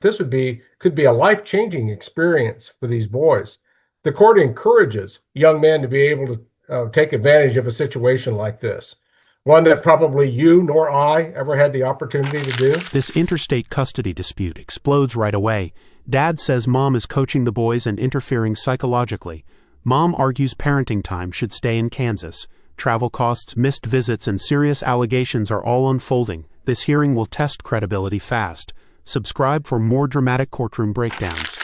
this could be a life-changing experience for these boys. The court encourages young men to be able to take advantage of a situation like this, one that probably you nor I ever had the opportunity to do. This interstate custody dispute explodes right away. Dad says mom is coaching the boys and interfering psychologically. Mom argues parenting time should stay in Kansas. Travel costs, missed visits, and serious allegations are all unfolding. This hearing will test credibility fast. Subscribe for more dramatic courtroom breakdowns.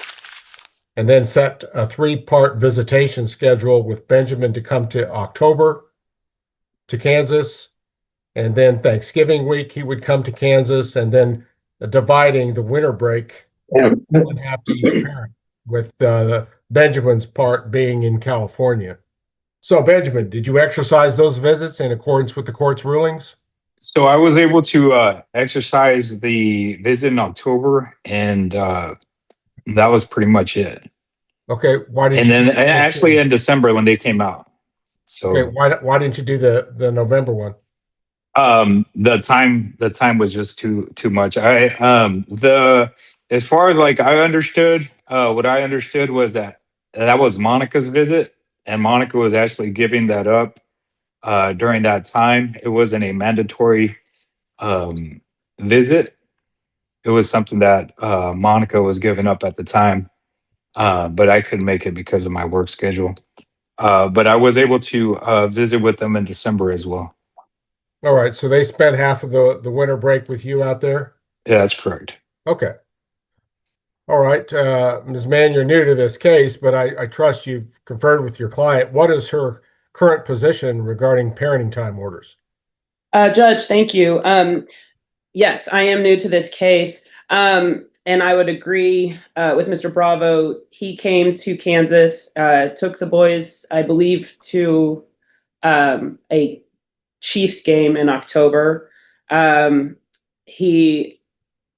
And then set a 3-part visitation schedule with Benjamin to come to October to Kansas. And then Thanksgiving week, he would come to Kansas, and then dividing the winter break in half to each parent, with Benjamin's part being in California. So, Benjamin, did you exercise those visits in accordance with the court's rulings? So I was able to exercise the visit in October, and that was pretty much it. Okay, why didn't And you? then actually in December when they came out. So okay, why didn't you do the November one? the time was just too much. As far as like I understood, what I understood was that was Monica's visit, and Monica was actually giving that up during that time. It wasn't a mandatory visit. It was something that Monica was giving up at the time, but I couldn't make it because of my work schedule. But I was able to visit with them in December as well. All right, so they spent half of the winter break with you out there? Yeah, that's correct. Okay. All right, Ms. Mann, you're new to this case, but I trust you've conferred with your client. What is her current position regarding parenting time orders? Judge, thank you. Yes, I am new to this case, and I would agree with Mr. Bravo. He came to Kansas, took the boys, I believe, to a Chiefs game in October.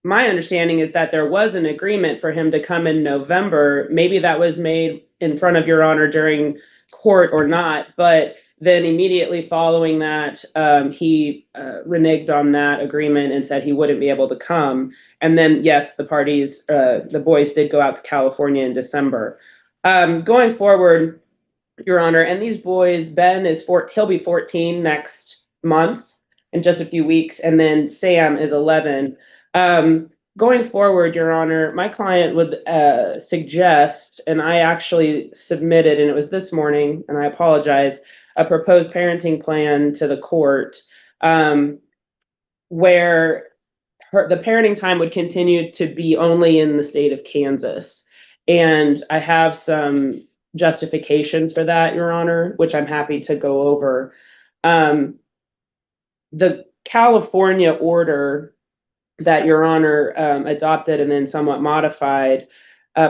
My understanding is that there was an agreement for him to come in November. Maybe that was made in front of Your Honor during court or not, but then immediately following that, he reneged on that agreement and said he wouldn't be able to come. And then, yes, the boys did go out to California in December. Going forward, Your Honor, and these boys, Ben he'll be 14 next month in just a few weeks, and then Sam is 11. Going forward, Your Honor, my client would suggest, and I actually submitted, and it was this morning, and I apologize, a proposed parenting plan to the court, where the parenting time would continue to be only in the state of Kansas. And I have some justification for that, Your Honor, which I'm happy to go over. The California order that Your Honor adopted and then somewhat modified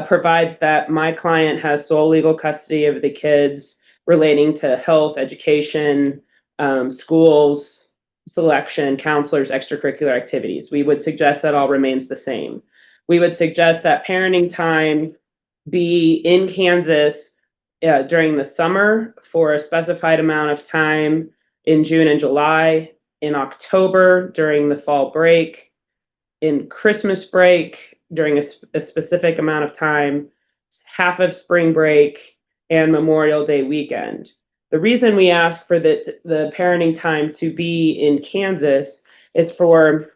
provides that my client has sole legal custody of the kids relating to health, education, schools, selection, counselors, extracurricular activities. We would suggest that all remains the same. We would suggest that parenting time be in Kansas during the summer for a specified amount of time in June and July, in October during the fall break, in Christmas break during a specific amount of time, half of spring break, and Memorial Day weekend. The reason we ask for the parenting time to be in Kansas is for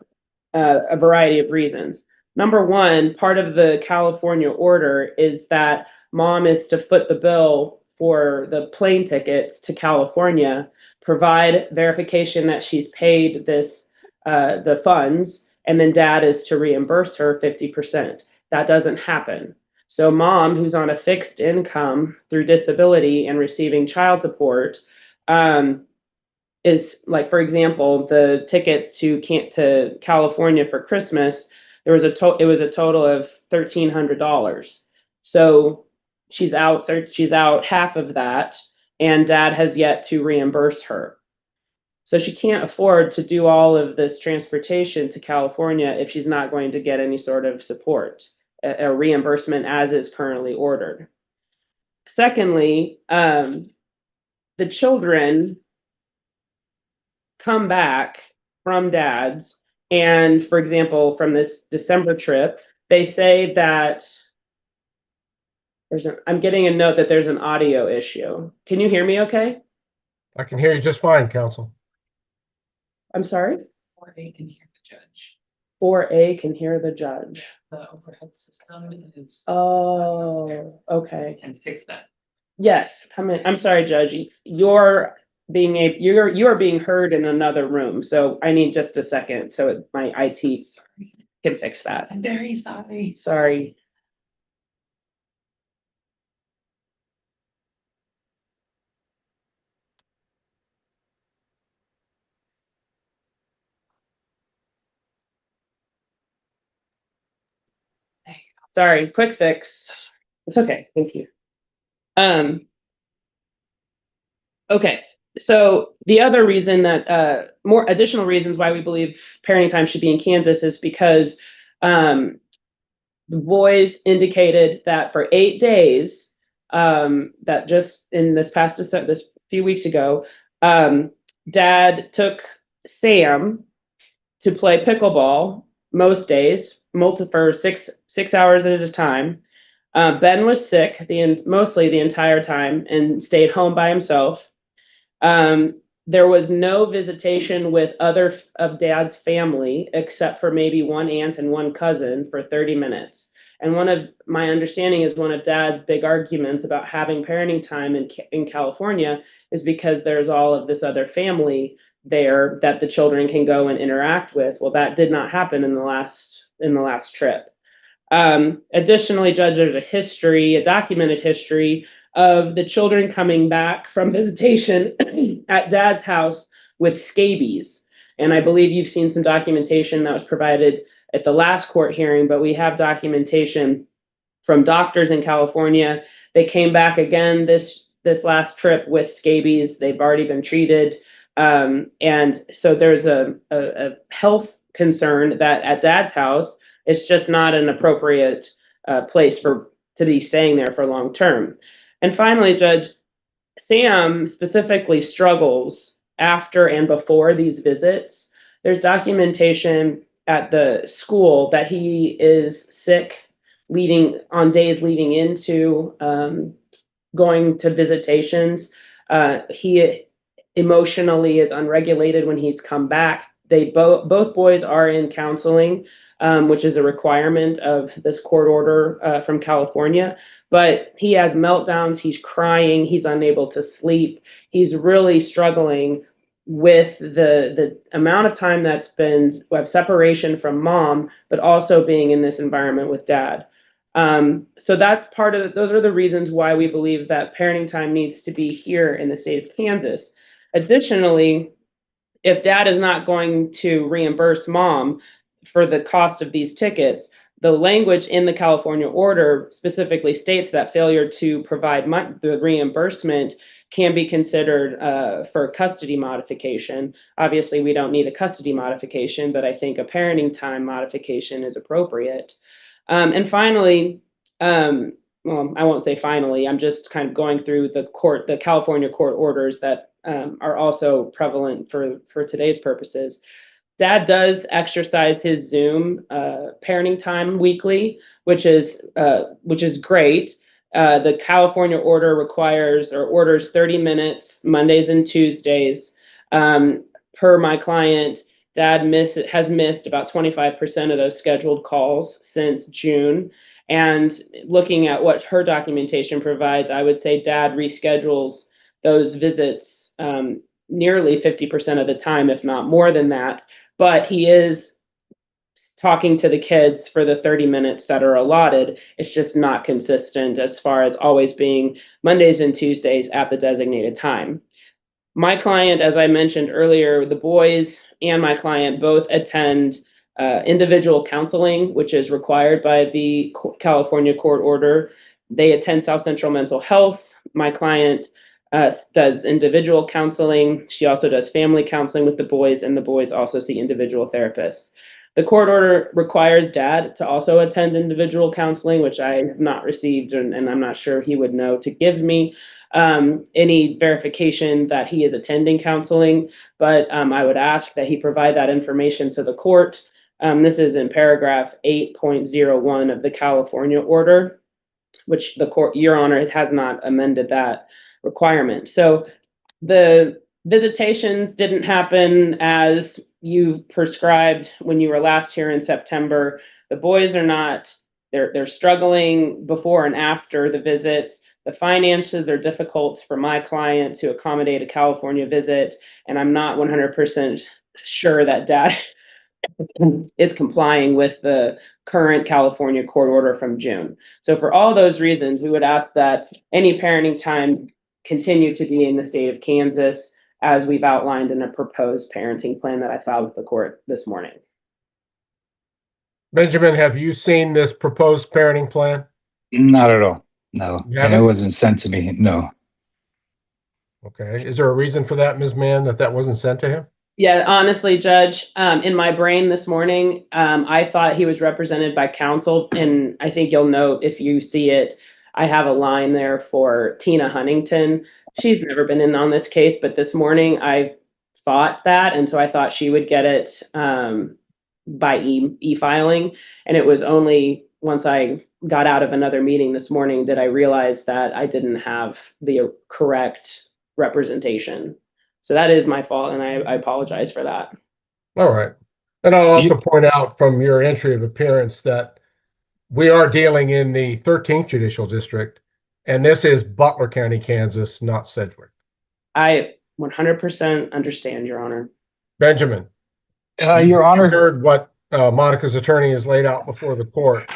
a variety of reasons. Number one, part of the California order is that mom is to foot the bill for the plane tickets to California, provide verification that she's paid the funds, and then dad is to reimburse her 50%. That doesn't happen. So mom, who's on a fixed income through disability and receiving child support, is, like, for example, the tickets to California for Christmas, it was a total of $1,300. So she's out half of that, and dad has yet to reimburse her. So she can't afford to do all of this transportation to California if she's not going to get any sort of support, a reimbursement as is currently ordered. Secondly, the children come back from dad's, and for example, from this December trip, They say that I'm getting a note that there's an audio issue. Can you hear me okay? I can hear you just fine, counsel. I'm sorry? 4A can hear the judge. 4A can hear the judge. The overhead system is. Oh, okay. Can fix that. Yes, come in. I'm sorry, Judge. You're being heard in another room, so I need just a second so my IT can fix that. I'm very sorry. Sorry. Sorry, quick fix. It's okay, thank you. Okay, so the other reason that more additional reasons why we believe parenting time should be in Kansas is because the boys indicated that for 8 days, that just in this few weeks ago, Dad took Sam to play pickleball most days, for 6 hours at a time. Ben was sick mostly the entire time and stayed home by himself. There was no visitation with other of Dad's family except for maybe one aunt and one cousin for 30 minutes. And one of my understanding is one of Dad's big arguments about having parenting time in California is because there's all of this other family there that the children can go and interact with. Well, that did not happen in the last trip. Additionally, Judge, there's a documented history of the children coming back from visitation at Dad's house with scabies. And I believe you've seen some documentation that was provided at the last court hearing, but we have documentation from doctors in California. They came back again this last trip with scabies. They've already been treated. And so there's a health concern that at Dad's house, it's just not an appropriate place to be staying there for long term. And finally, Judge, Sam specifically struggles after and before these visits. There's documentation at the school that he is sick on days leading into going to visitations. He emotionally is unregulated when he's come back. Both boys are in counseling, which is a requirement of this court order from California. But he has meltdowns, he's crying, he's unable to sleep. He's really struggling with the amount of time that's been separation from mom, but also being in this environment with Dad. So that's those are the reasons why we believe that parenting time needs to be here in the state of Kansas. Additionally, if Dad is not going to reimburse mom for the cost of these tickets, the language in the California order specifically states that failure to provide the reimbursement can be considered for custody modification. Obviously, we don't need a custody modification, but I think a parenting time modification is appropriate. And finally, well, I won't say finally, I'm just kind of going through the California court orders that are also prevalent for today's purposes. Dad does exercise his Zoom parenting time weekly, which is great. The California order orders 30 minutes Mondays and Tuesdays. Per my client, Dad has missed about 25% of those scheduled calls since June. And looking at what her documentation provides, I would say Dad reschedules those visits nearly 50% of the time, if not more than that. But he is talking to the kids for the 30 minutes that are allotted. It's just not consistent as far as always being Mondays and Tuesdays at the designated time. My client, as I mentioned earlier, the boys and my client both attend individual counseling, which is required by the California court order. They attend South Central Mental Health. My client does individual counseling. She also does family counseling with the boys, and the boys also see individual therapists. The court order requires Dad to also attend individual counseling, which I have not received, and I'm not sure he would know to give me any verification that he is attending counseling, but I would ask that he provide that information to the court. This is in paragraph 8.01 of the California order, which the court, Your Honor, has not amended that requirement. So the visitations didn't happen as you prescribed when you were last here in September. The boys are not, they're struggling before and after the visits. The finances are difficult for my client to accommodate a California visit, and I'm not 100% sure that Dad is complying with the current California court order from June. So for all those reasons, we would ask that any parenting time continue to be in the state of Kansas as we've outlined in a proposed parenting plan that I filed with the court this morning. Benjamin, have you seen this proposed parenting plan? Not at all. No. You And it haven't? wasn't sent to me. No. Okay. Is there a reason for that, Ms. Mann, that wasn't sent to him? Yeah, honestly, Judge, in my brain this morning, I thought he was represented by counsel, and I think you'll note if you see it, I have a line there for Tina Huntington. She's never been in on this case, but this morning I thought that, and so I thought she would get it by e-filing, and it was only once I got out of another meeting this morning that I realized that I didn't have the correct representation. So that is my fault, and I apologize for that. All right. And I'll also point out from your entry of appearance that we are dealing in the 13th Judicial District, and this is Butler County, Kansas, not Sedgwick. I 100% understand, Your Honor. Benjamin, Your Honor. you heard what Monica's attorney has laid out before the court.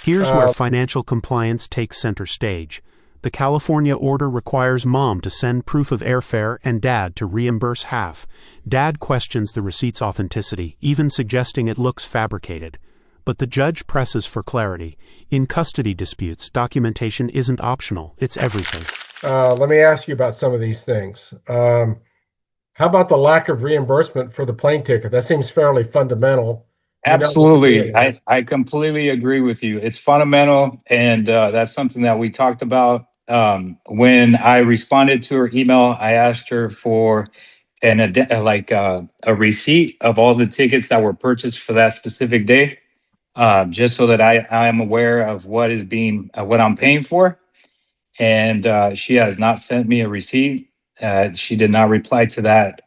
Here's where financial compliance takes center stage. The California order requires mom to send proof of airfare and dad to reimburse half. Dad questions the receipt's authenticity, even suggesting it looks fabricated. But the judge presses for clarity. In custody disputes, documentation isn't optional, it's everything. Let me ask you about some of these things. How about the lack of reimbursement for the plane ticket? That seems fairly fundamental. Absolutely. I completely agree with you. It's fundamental. And that's something that we talked about. When I responded to her email, I asked her for a receipt of all the tickets that were purchased for that specific day, just so that I am aware of what is being, what I'm paying for. And she has not sent me a receipt. She did not reply to that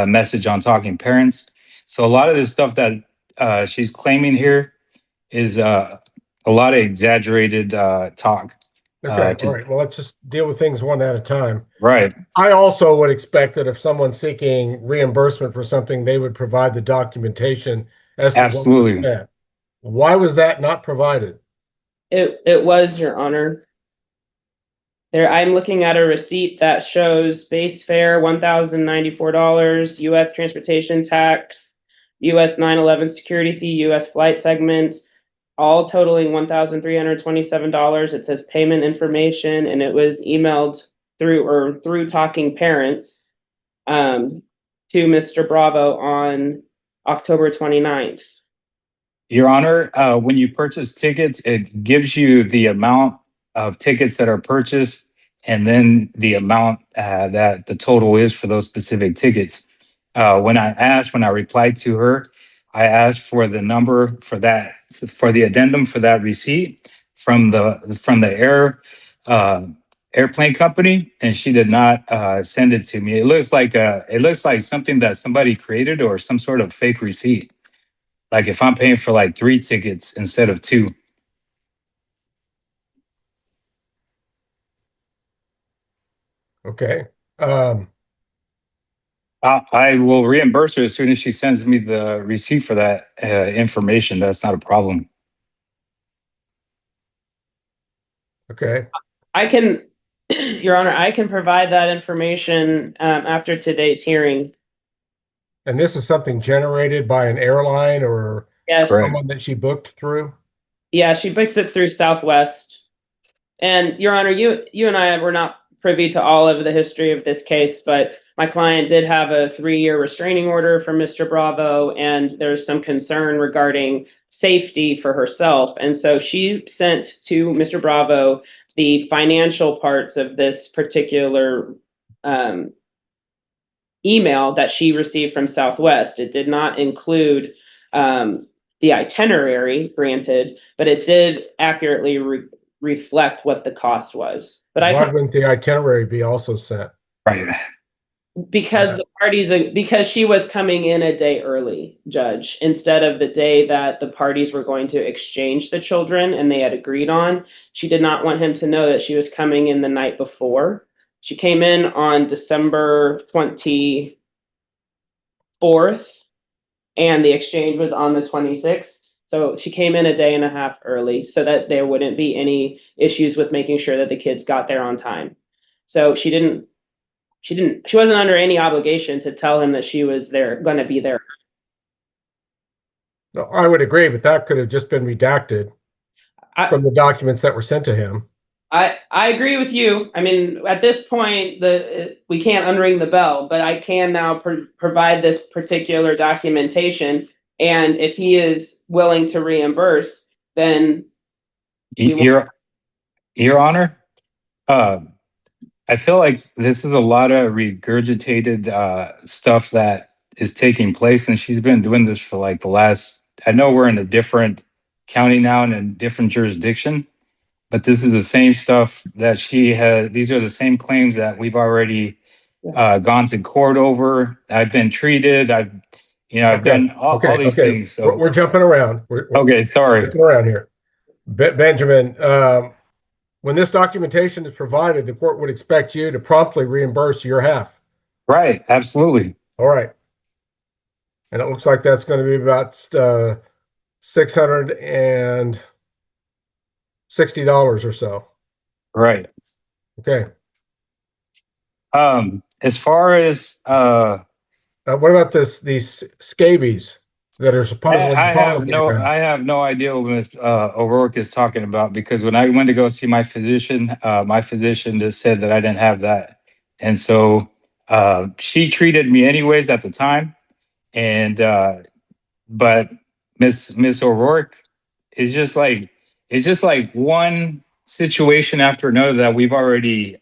message on Talking Parents. So a lot of this stuff that she's claiming here is a lot of exaggerated talk. Okay, all right. Well, let's just deal with things one at a time. Right. I also would expect that if someone's seeking reimbursement for something, they would provide the documentation as to what was spent. Why was that not provided? It was, Your Honor. There, I'm looking at a receipt that shows base fare $1,094, U.S. transportation tax, U.S. 9/11 security fee, U.S. flight segment, all totaling $1,327. It says payment information, and it was emailed through Talking Parents to Mr. Bravo on October 29th. Your Honor, when you purchase tickets, it gives you the amount of tickets that are purchased and then the amount that the total is for those specific tickets. When I replied to her, I asked for the number for that, for the addendum for that receipt from the airplane company, and she did not send it to me. It looks like something that somebody created or some sort of fake receipt. Like if I'm paying for like 3 tickets instead of 2. Okay. I will reimburse her as soon as she sends me the receipt for that information. That's not a problem. Okay. I can, Your Honor, I can provide that information after today's hearing. And this is something generated by an airline or Yes. someone that she booked through? Yeah, she booked it through Southwest. And Your Honor, you and I were not privy to all of the history of this case, but my client did have a 3-year restraining order from Mr. Bravo, and there's some concern regarding safety for herself. And so she sent to Mr. Bravo the financial parts of this particular email that she received from Southwest. It did not include the itinerary granted, but it did accurately reflect what the cost was. But Why wouldn't the itinerary be also sent? Right. because the parties, because she was coming in a day early, Judge, instead of the day that the parties were going to exchange the children and they had agreed on. She did not want him to know that she was coming in the night before. She came in on December 24th, and the exchange was on the 26th. So she came in a day and a half early so that there wouldn't be any issues with making sure that the kids got there on time. So she wasn't under any obligation to tell him that she was going to be there. No, I would agree, but that could have just been redacted from the documents that were sent to him. I agree with you. I mean, at this point, we can't unring the bell, but I can now provide this particular documentation. And if he is willing to reimburse, then Your Honor, I feel like this is a lot of regurgitated stuff that is taking place, and she's been doing this for like the last. I know we're in a different county now and a different jurisdiction, but this is the same stuff that she had. These are the same claims that we've already gone to court over. I've been treated. I've done all these things. So we're jumping around. Okay, sorry. Jumping around here. Benjamin, when this documentation is provided, the court would expect you to promptly reimburse your half. Right, absolutely. All right. And it looks like that's going to be about $660 or so. Right. Okay. As far as what about these scabies that are supposedly I have no idea what Ms. O'Rourke is talking about, because when I went to go see my physician just said that I didn't have that, and so she treated me anyways at the time, and but Miss O'Rourke is just like one situation after another that we've already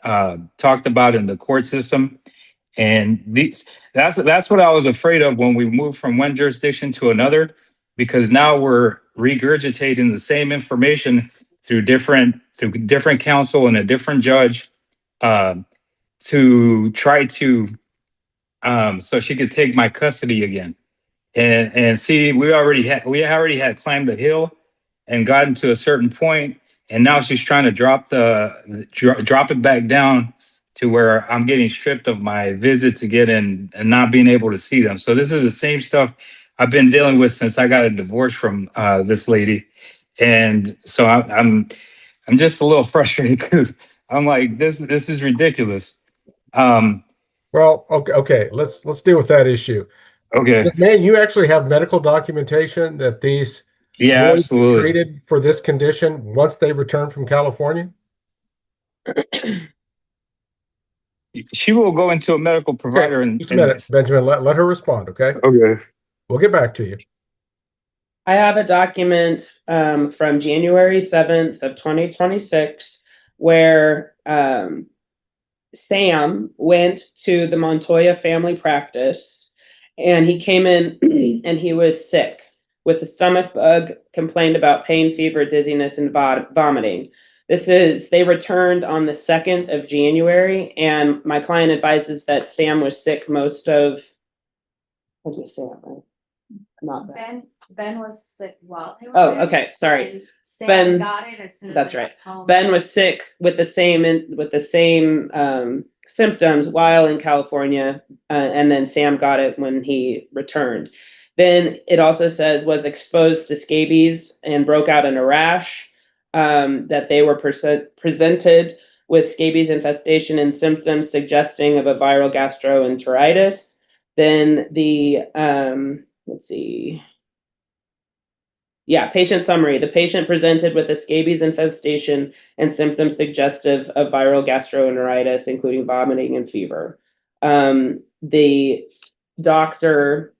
talked about in the court system. And that's what I was afraid of when we moved from one jurisdiction to another, because now we're regurgitating the same information through different counsel and a different judge, to try to so she could take my custody again. And see, we already had climbed the hill and gotten to a certain point, and now she's trying to drop it back down to where I'm getting stripped of my visit to get in and not being able to see them. So this is the same stuff I've been dealing with since I got a divorce from this lady, and so I'm just a little frustrated because I'm like, this is ridiculous. Well, okay. Let's deal with that issue. Okay. Man, you actually have medical documentation that these boys Absolutely were treated for this condition once they returned from California? She will go into a medical provider. Okay, just a minute, Benjamin. Let her respond, okay? Okay. We'll get back to you. I have a document from January 7th of 2026 where Sam went to the Montoya family practice, and he came in and he was sick with a stomach bug, complained about pain, fever, dizziness, and vomiting. They returned on the 2nd of January, and my client advises that Sam was sick most of, what did you say that right? Not bad. Ben was sick while they were Oh, there, okay, sorry. and Sam Ben- got it as soon as that's they got right. home. Ben was sick with the same symptoms while in California, and then Sam got it when he returned. Then it also says was exposed to scabies and broke out in a rash, that they were presented with scabies infestation and symptoms suggesting of a viral gastroenteritis. Then the, let's see. Yeah, patient summary. The patient presented with a scabies infestation and symptoms suggestive of viral gastroenteritis, including vomiting and fever. The doctor,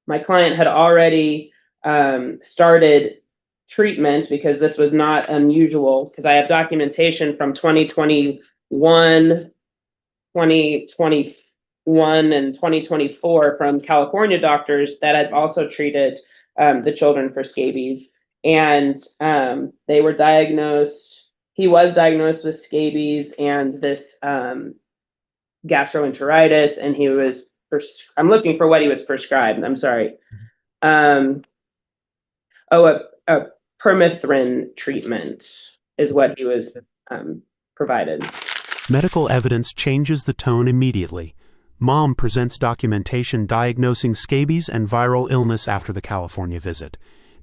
my client, had already started treatment because this was not unusual, because I have documentation from 2021, 2021, and 2024 from California doctors that had also treated the children for scabies. And they were diagnosed, he was diagnosed with scabies and this gastroenteritis, and he was, I'm looking for what he was prescribed. I'm sorry. A permethrin treatment is what he was provided. Medical evidence changes the tone immediately. Mom presents documentation diagnosing scabies and viral illness after the California visit.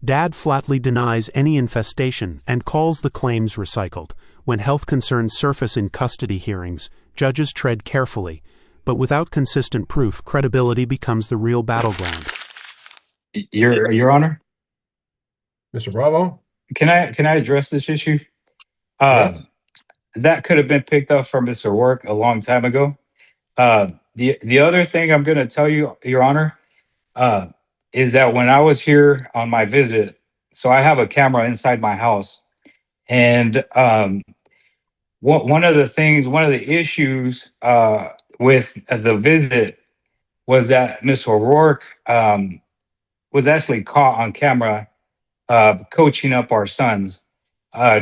Dad flatly denies any infestation and calls the claims recycled. When health concerns surface in custody hearings, judges tread carefully, but without consistent proof, credibility becomes the real battleground. Your Honor, Mr. Bravo? can I address this issue? Yes. That could have been picked up from Mr. Work a long time ago. The other thing I'm going to tell you, Your Honor, is that when I was here on my visit, so I have a camera inside my house, and one of the issues with the visit was that Miss O'Rourke was actually caught on camera coaching up our sons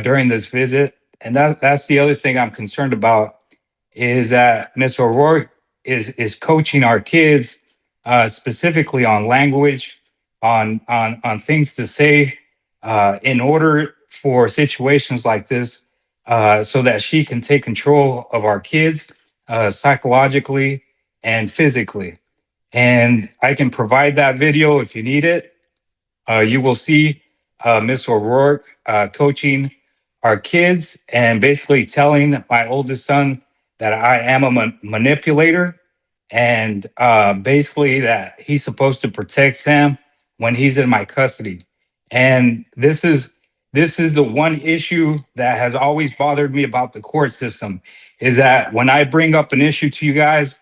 during this visit, and that's the other thing I'm concerned about, is that Miss O'Rourke is coaching our kids specifically on language, on things to say in order for situations like this, so that she can take control of our kids psychologically and physically. And I can provide that video if you need it. You will see Miss O'Rourke coaching our kids and basically telling my oldest son that I am a manipulator, and basically that he's supposed to protect Sam when he's in my custody. And this is the one issue that has always bothered me about the court system, is that when I bring up an issue to you guys,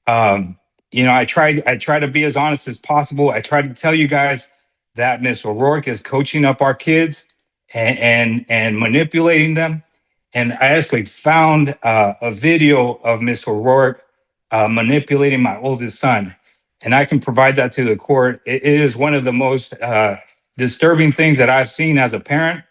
I try to be as honest as possible. I try to tell you guys that Miss O'Rourke is coaching up our kids and manipulating them. And I actually found a video of Miss O'Rourke manipulating my oldest son, and I can provide that to the court. It is one of the most disturbing things that I've seen as a parent.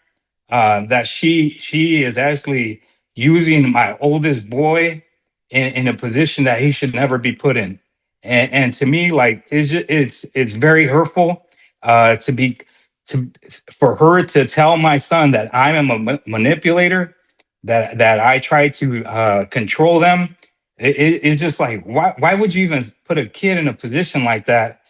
That she is actually using my oldest boy in a position that he should never be put in, and to me, like, it's very hurtful for her to tell my son that I'm a manipulator, that I try to control them. It's just like, why would you even put a kid in a position like that?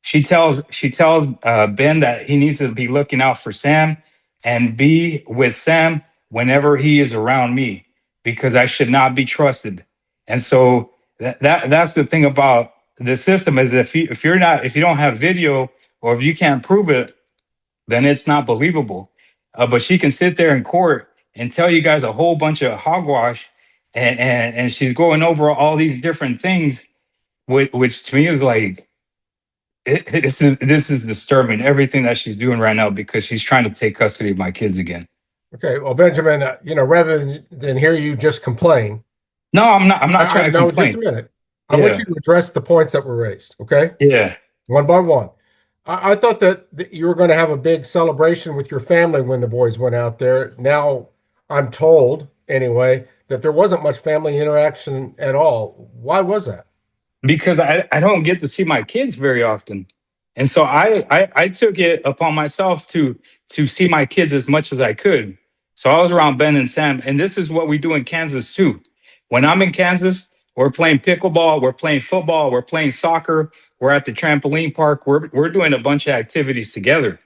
She tells Ben that he needs to be looking out for Sam and be with Sam whenever he is around me, because I should not be trusted. And so that's the thing about the system, is if you don't have video, or if you can't prove it, then it's not believable. But she can sit there in court and tell you guys a whole bunch of hogwash, and she's going over all these different things, which to me is like, this is disturbing, everything that she's doing right now, because she's trying to take custody of my kids again. Okay, well, Benjamin, rather than hear you just complain. No, I'm not trying to complain. Just a minute. I want you to address the points that were raised, okay? Yeah. One by one. I thought that you were going to have a big celebration with your family when the boys went out there. Now, I'm told, anyway, that there wasn't much family interaction at all. Why was that? Because I don't get to see my kids very often. And so I took it upon myself to see my kids as much as I could. So I was around Ben and Sam, and this is what we do in Kansas too. When I'm in Kansas, we're playing pickleball, we're playing football, we're playing soccer, we're at the trampoline park, we're doing a bunch of activities together.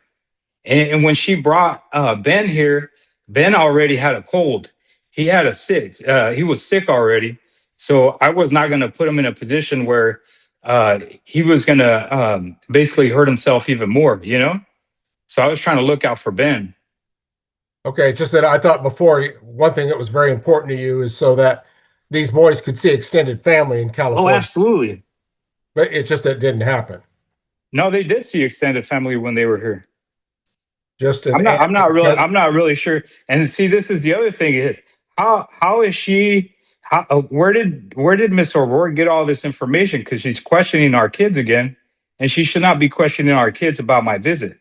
And when she brought Ben here, Ben already had a cold. He had he was sick already. So I was not going to put him in a position where he was going to basically hurt himself even more, So I was trying to look out for Ben. Okay, just that I thought before, one thing that was very important to you is so that these boys could see extended family in California. Oh, absolutely. But it's just that it didn't happen. No, they did see extended family when they were here. I'm not really sure. And see, this is the other thing, is how is she? Where did Miss O'Rourke get all this information? Because she's questioning our kids again, and she should not be questioning our kids about my visit.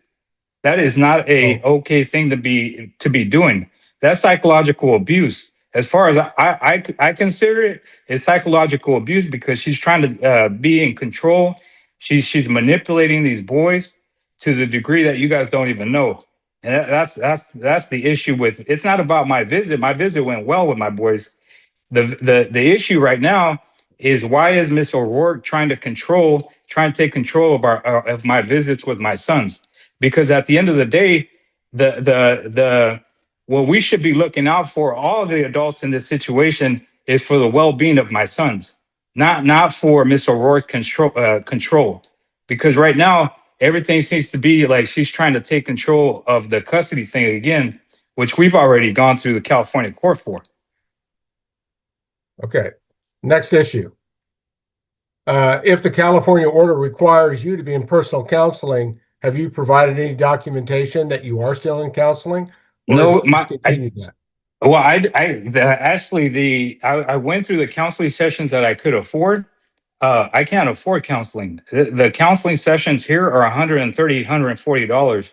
That is not a okay thing to be doing. That's psychological abuse. As far as I consider it, it's psychological abuse because she's trying to be in control. She's manipulating these boys to the degree that you guys don't even know. And that's the issue with. It's not about my visit. My visit went well with my boys. The issue right now is why is Miss O'Rourke trying to take control of our of my visits with my sons? Because at the end of the day, the what we should be looking out for, all the adults in this situation, is for the well-being of my sons, not for Miss O'Rourke's control. Because right now everything seems to be like she's trying to take control of the custody thing again, which we've already gone through the California court for. Okay. Next issue. If the California order requires you to be in personal counseling, have you provided any documentation that you are still in counseling? Or No, have you discontinued that? Well, I went through the counseling sessions that I could afford. I can't afford counseling. The counseling sessions here are $130, $140.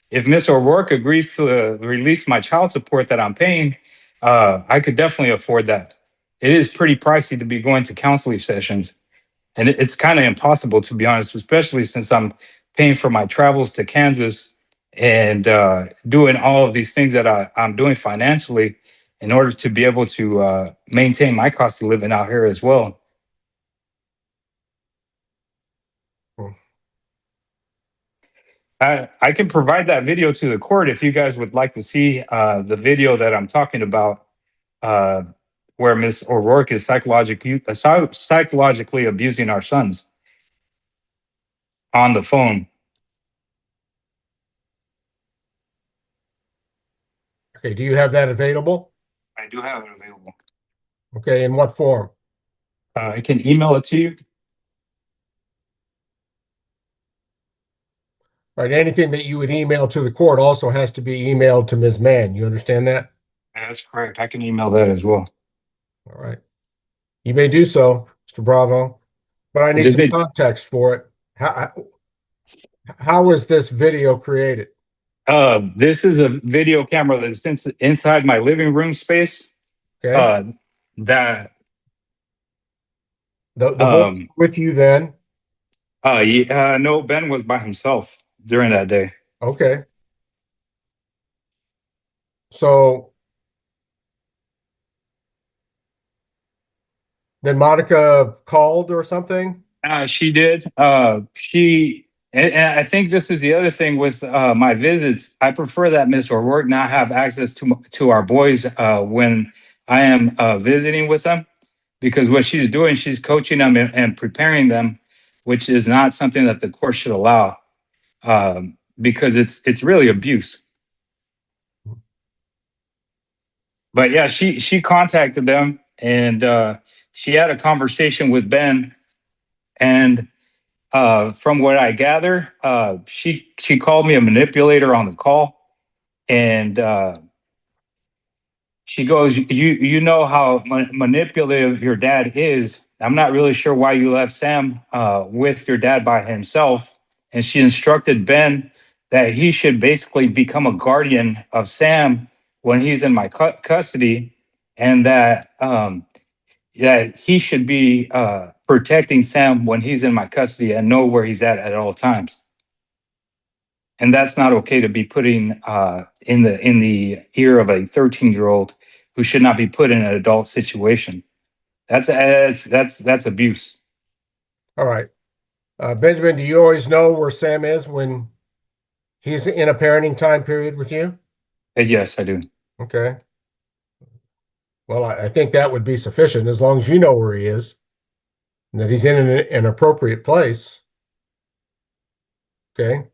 If Miss O'Rourke agrees to release my child support that I'm paying, I could definitely afford that. It is pretty pricey to be going to counseling sessions. And it's kind of impossible, to be honest, especially since I'm paying for my travels to Kansas and doing all of these things that I'm doing financially in order to be able to maintain my cost of living out here as well. I can provide that video to the court if you guys would like to see the video that I'm talking about, where Miss O'Rourke is psychologically abusing our sons on the phone. Okay. Do you have that available? I do have it available. Okay. In what form? I can email it to you. Right. Anything that you would email to the court also has to be emailed to Ms. Mann. You understand that? That's correct. I can email that as well. All right. You may do so, Mr. Bravo, but I need Just some need- context for it. How was this video created? This is a video camera that's inside my living room space. Okay. That The boys with you then? no, Ben was by himself during that day. Okay. So then Monica called or something? She did. And I think this is the other thing with my visits. I prefer that Miss O'Rourke not have access to our boys when I am visiting with them, because what she's doing, she's coaching them and preparing them, which is not something that the court should allow, because it's really abuse. But yeah, she contacted them, and she had a conversation with Ben, and from what I gather, she called me a manipulator on the call, and she goes, "You know how manipulative your dad is. I'm not really sure why you left Sam with your dad by himself." And she instructed Ben that he should basically become a guardian of Sam when he's in my custody, and that he should be protecting Sam when he's in my custody and know where he's at all times. And that's not okay to be putting in the ear of a 13-year-old who should not be put in an adult situation. That's abuse. All right. Benjamin, do you always know where Sam is when he's in a parenting time period with you? Yes, I do. Okay. Well, I think that would be sufficient as long as you know where he is and that he's in an appropriate place. Okay.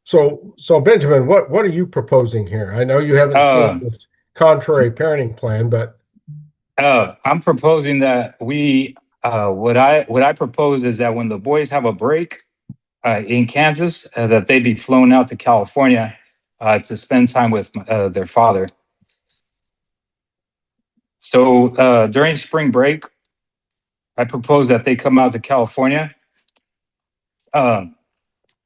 So Benjamin, what are you proposing here? I know you haven't seen this contrary parenting plan, but I'm proposing that what I propose is that when the boys have a break in Kansas, that they be flown out to California to spend time with their father. So during spring break, I propose that they come out to California. And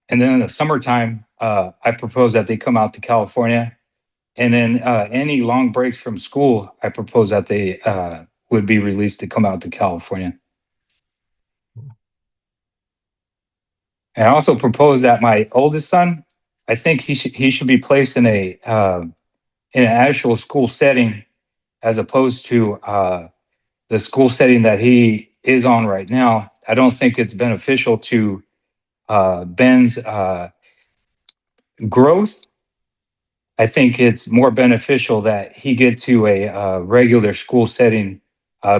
then in the summertime, I propose that they come out to California. And then any long breaks from school, I propose that they would be released to come out to California. And I also propose that my oldest son, I think he should be placed in an actual school setting as opposed to the school setting that he is on right now. I don't think it's beneficial to Ben's growth. I think it's more beneficial that he get to a regular school setting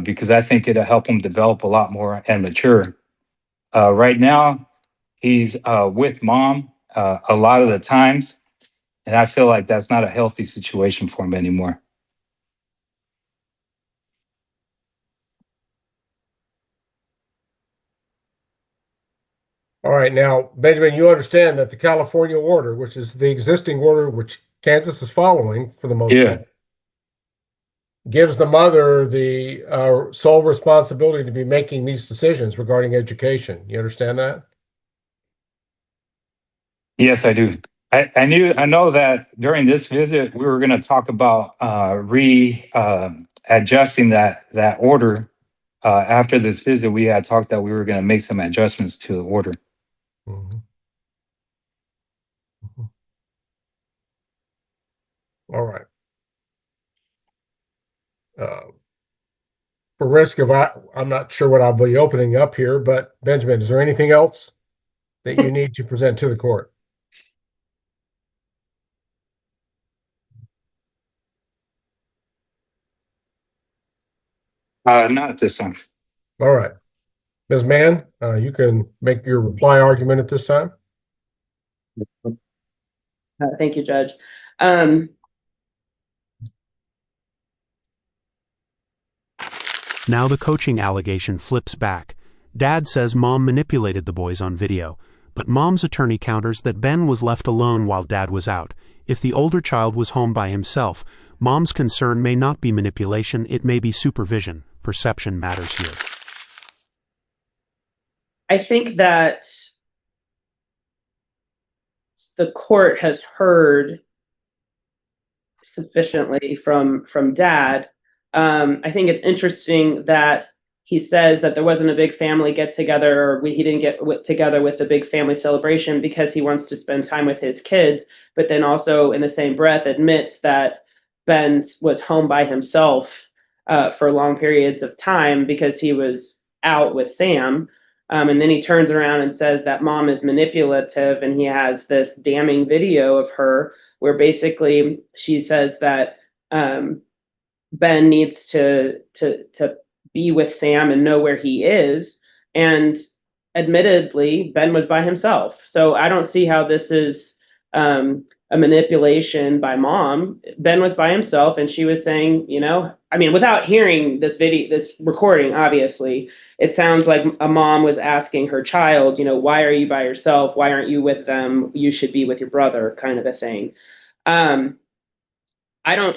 because I think it'll help him develop a lot more and mature. Right now, he's with mom a lot of the times, and I feel like that's not a healthy situation for him anymore. All right, now, Benjamin, you understand that the California order, which is the existing order which Kansas is following for the most Yeah. part, gives the mother the sole responsibility to be making these decisions regarding education. You understand that? Yes, I do. I know that during this visit we were going to talk about adjusting that order. After this visit, we had talked that we were going to make some adjustments to the order. Mhm. All right. For risk of, I'm not sure what I'll be opening up here, but Benjamin, is there anything else that you need to present to the court? Not at this time. All right. Ms. Mann, you can make your reply argument at this time. Thank you, Judge. Now the coaching allegation flips back. Dad says mom manipulated the boys on video, but mom's attorney counters that Ben was left alone while dad was out. If the older child was home by himself, mom's concern may not be manipulation, it may be supervision. Perception matters here. I think that the court has heard sufficiently from dad. I think it's interesting that he says that there wasn't a big family get together, or he didn't get together with the big family celebration because he wants to spend time with his kids, but then also in the same breath admits that Ben was home by himself for long periods of time because he was out with Sam. And then he turns around and says that mom is manipulative, and he has this damning video of her where basically she says that Ben needs to be with Sam and know where he is. And admittedly, Ben was by himself. So I don't see how this is a manipulation by mom. Ben was by himself, and she was saying, I mean, without hearing this recording, obviously, it sounds like a mom was asking her child, why are you by yourself? Why aren't you with them? You should be with your brother, kind of a thing. I did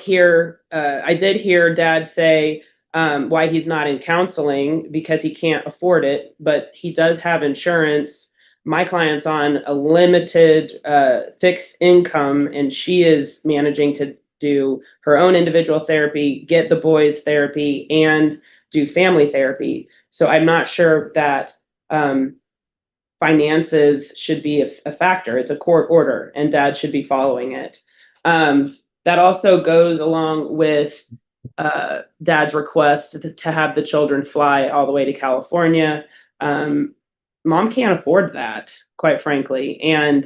hear dad say why he's not in counseling because he can't afford it, but he does have insurance. My client's on a limited fixed income, and she is managing to do her own individual therapy, get the boys therapy, and do family therapy. So I'm not sure that finances should be a factor. It's a court order, and dad should be following it. That also goes along with dad's request to have the children fly all the way to California. Mom can't afford that, quite frankly. And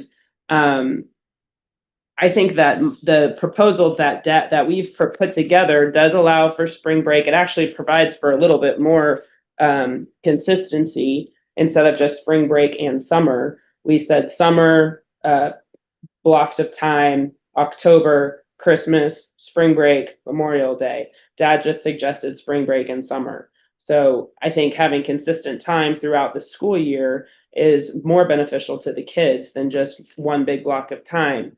I think that the proposal that we've put together does allow for spring break. It actually provides for a little bit more consistency instead of just spring break and summer. We said summer blocks of time, October, Christmas, spring break, Memorial Day. Dad just suggested spring break and summer. So I think having consistent time throughout the school year is more beneficial to the kids than just one big block of time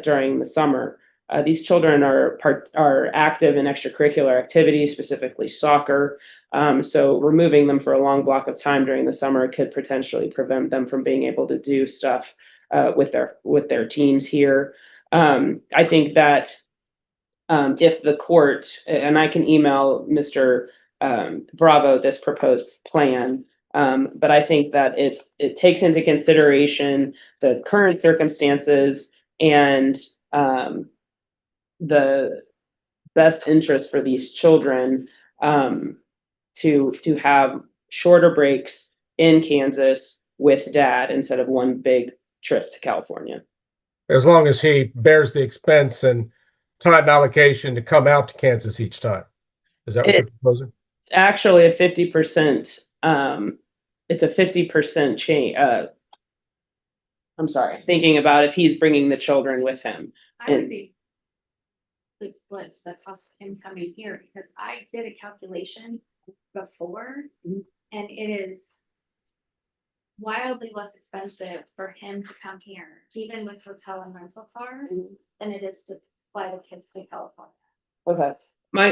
during the summer. These children are active in extracurricular activities, specifically soccer. So removing them for a long block of time during the summer could potentially prevent them from being able to do stuff with their teams here. I think that if the court, and I can email Mr. Bravo this proposed plan, but I think that it takes into consideration the current circumstances and the best interest for these children, to have shorter breaks in Kansas with dad instead of one big trip to California. As long as he bears the expense and time allocation to come out to Kansas each time. Is that what you're proposing? It's actually a 50%, it's a 50% change. I'm sorry, thinking about if he's bringing the children with him. I would be would split the cost of him coming here, because I did a calculation before, Mhm. and it is wildly less expensive for him to come here, even with hotel and rental car, than it is to fly the kids to California. Okay.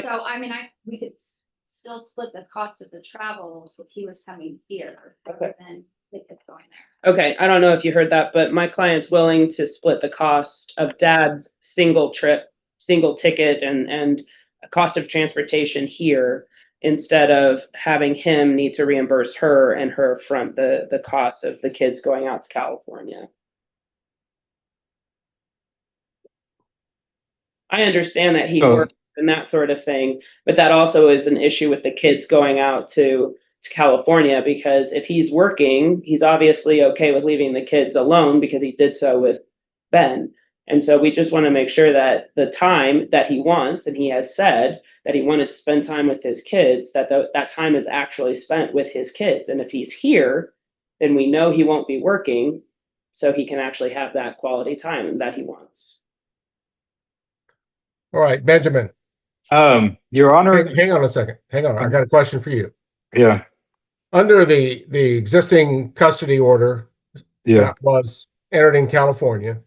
So, I mean, we could still split the cost of the travel if he was coming here, Okay. than the kids going there. Okay, I don't know if you heard that, but my client's willing to split the cost of dad's single trip, single ticket, and cost of transportation here, instead of having him need to reimburse her and her front the cost of the kids going out to California. I understand that he Oh. works and that sort of thing, but that also is an issue with the kids going out to California, because if he's working, he's obviously okay with leaving the kids alone because he did so with Ben. And so we just want to make sure that the time that he wants, and he has said that he wanted to spend time with his kids, that that time is actually spent with his kids. And if he's here, then we know he won't be working, so he can actually have that quality time that he wants. All right, Benjamin, Your Honor. hang on a second. Hang on. I got a question for you. Yeah. Under the existing custody order Yeah. that was entered in California,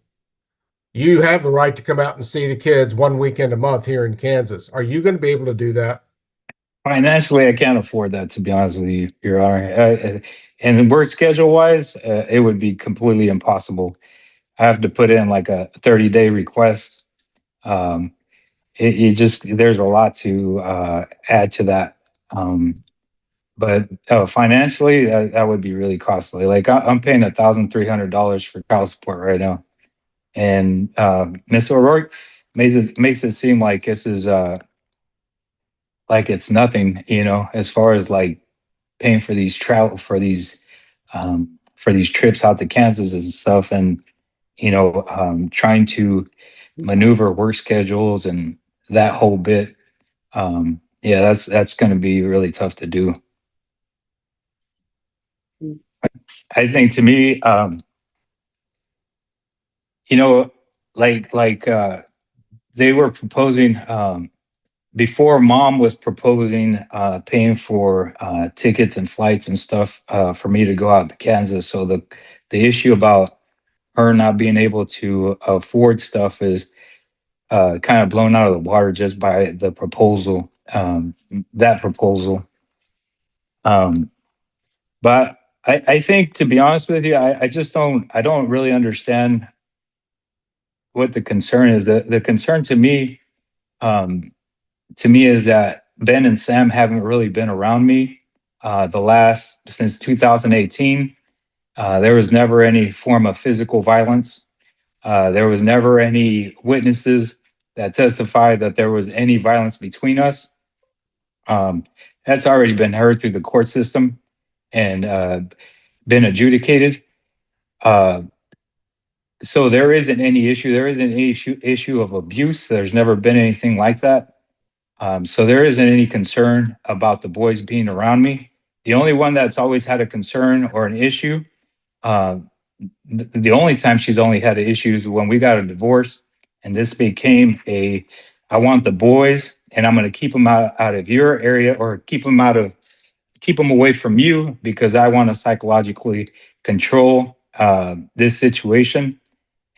you have the right to come out and see the kids one weekend a month here in Kansas. Are you going to be able to do that? Financially, I can't afford that, to be honest with you, Your Honor. And work schedule wise, it would be completely impossible. I have to put in like a 30-day request. It just, there's a lot to add to that. But financially, that would be really costly. Like I'm paying $1,300 for child support right now. And Miss O'Rourke makes it seem like this is like it's nothing, as far as like paying for these for these trips out to Kansas and stuff, and trying to maneuver work schedules and that whole bit. Yeah, that's going to be really tough to do. I think to me, like they were proposing, before mom was proposing paying for tickets and flights and stuff for me to go out to Kansas. So the issue about her not being able to afford stuff is kind of blown out of the water just by the proposal, that proposal. But I think, to be honest with you, I don't really understand what the concern is. The concern to me is that Ben and Sam haven't really been around me since 2018. There was never any form of physical violence. There was never any witnesses that testified that there was any violence between us. That's already been heard through the court system and been adjudicated. So there isn't any issue. There isn't any issue of abuse. There's never been anything like that. So there isn't any concern about the boys being around me. The only one that's always had a concern or an issue, the only time she's only had issues when we got a divorce, and this became I want the boys, and I'm going to keep them out of your area, or keep them away from you, because I want to psychologically control this situation.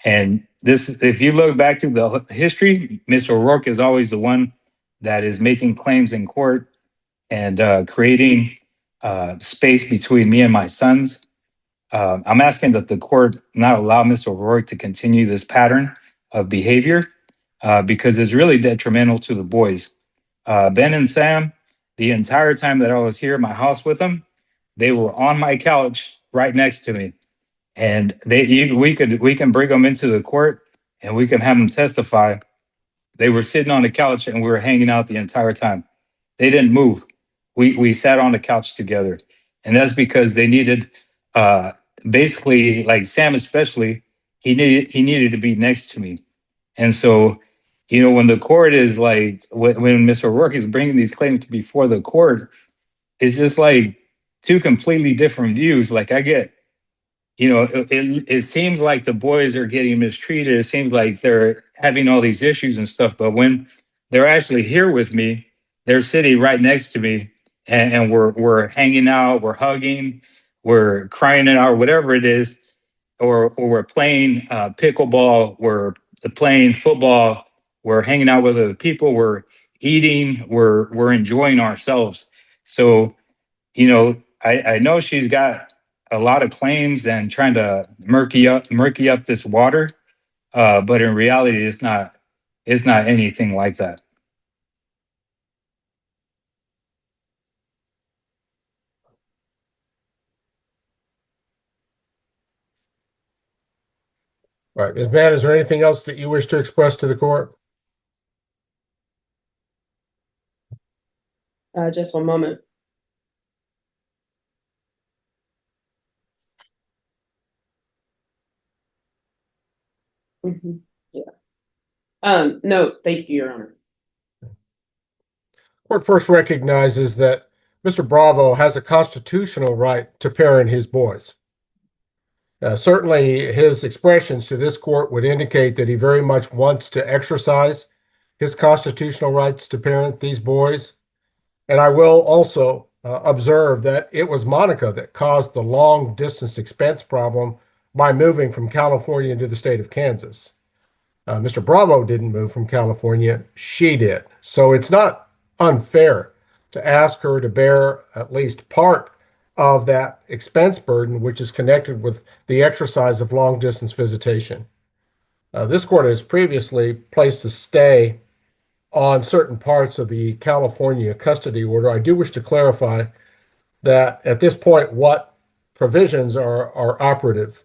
And this, if you look back to the history, Miss O'Rourke is always the one that is making claims in court and creating space between me and my sons. I'm asking that the court not allow Mr. O'Rourke to continue this pattern of behavior because it's really detrimental to the boys. Ben and Sam, the entire time that I was here in my house with them, they were on my couch right next to me, and we can bring them into the court and we can have them testify. They were sitting on the couch and we were hanging out the entire time. They didn't move. We sat on the couch together, and that's because they needed, basically, like Sam especially, he needed to be next to me. And so, when the court is like, when Mr. O'Rourke is bringing these claims before the court, it's just like two completely different views. Like I get, it seems like the boys are getting mistreated. It seems like they're having all these issues and stuff. But when they're actually here with me, they're sitting right next to me, and we're hanging out, we're hugging, we're crying it out, whatever it is, or we're playing pickleball, we're playing football, we're hanging out with other people, we're eating, we're enjoying ourselves. So, I know she's got a lot of claims and trying to murky up this water, but in reality, it's not anything like that. All right, Ms. Mann, is there anything else that you wish to express to the court? Just one moment. Yeah. No, thank you, Your Honor. Court first recognizes that Mr. Bravo has a constitutional right to parent his boys. Certainly, his expressions to this court would indicate that he very much wants to exercise his constitutional rights to parent these boys. And I will also observe that it was Monica that caused the long distance expense problem by moving from California into the state of Kansas. Mr. Bravo didn't move from California, she did. So it's not unfair to ask her to bear at least part of that expense burden, which is connected with the exercise of long distance visitation. This court has previously placed a stay on certain parts of the California custody order. I do wish to clarify that at this point, what provisions are operative.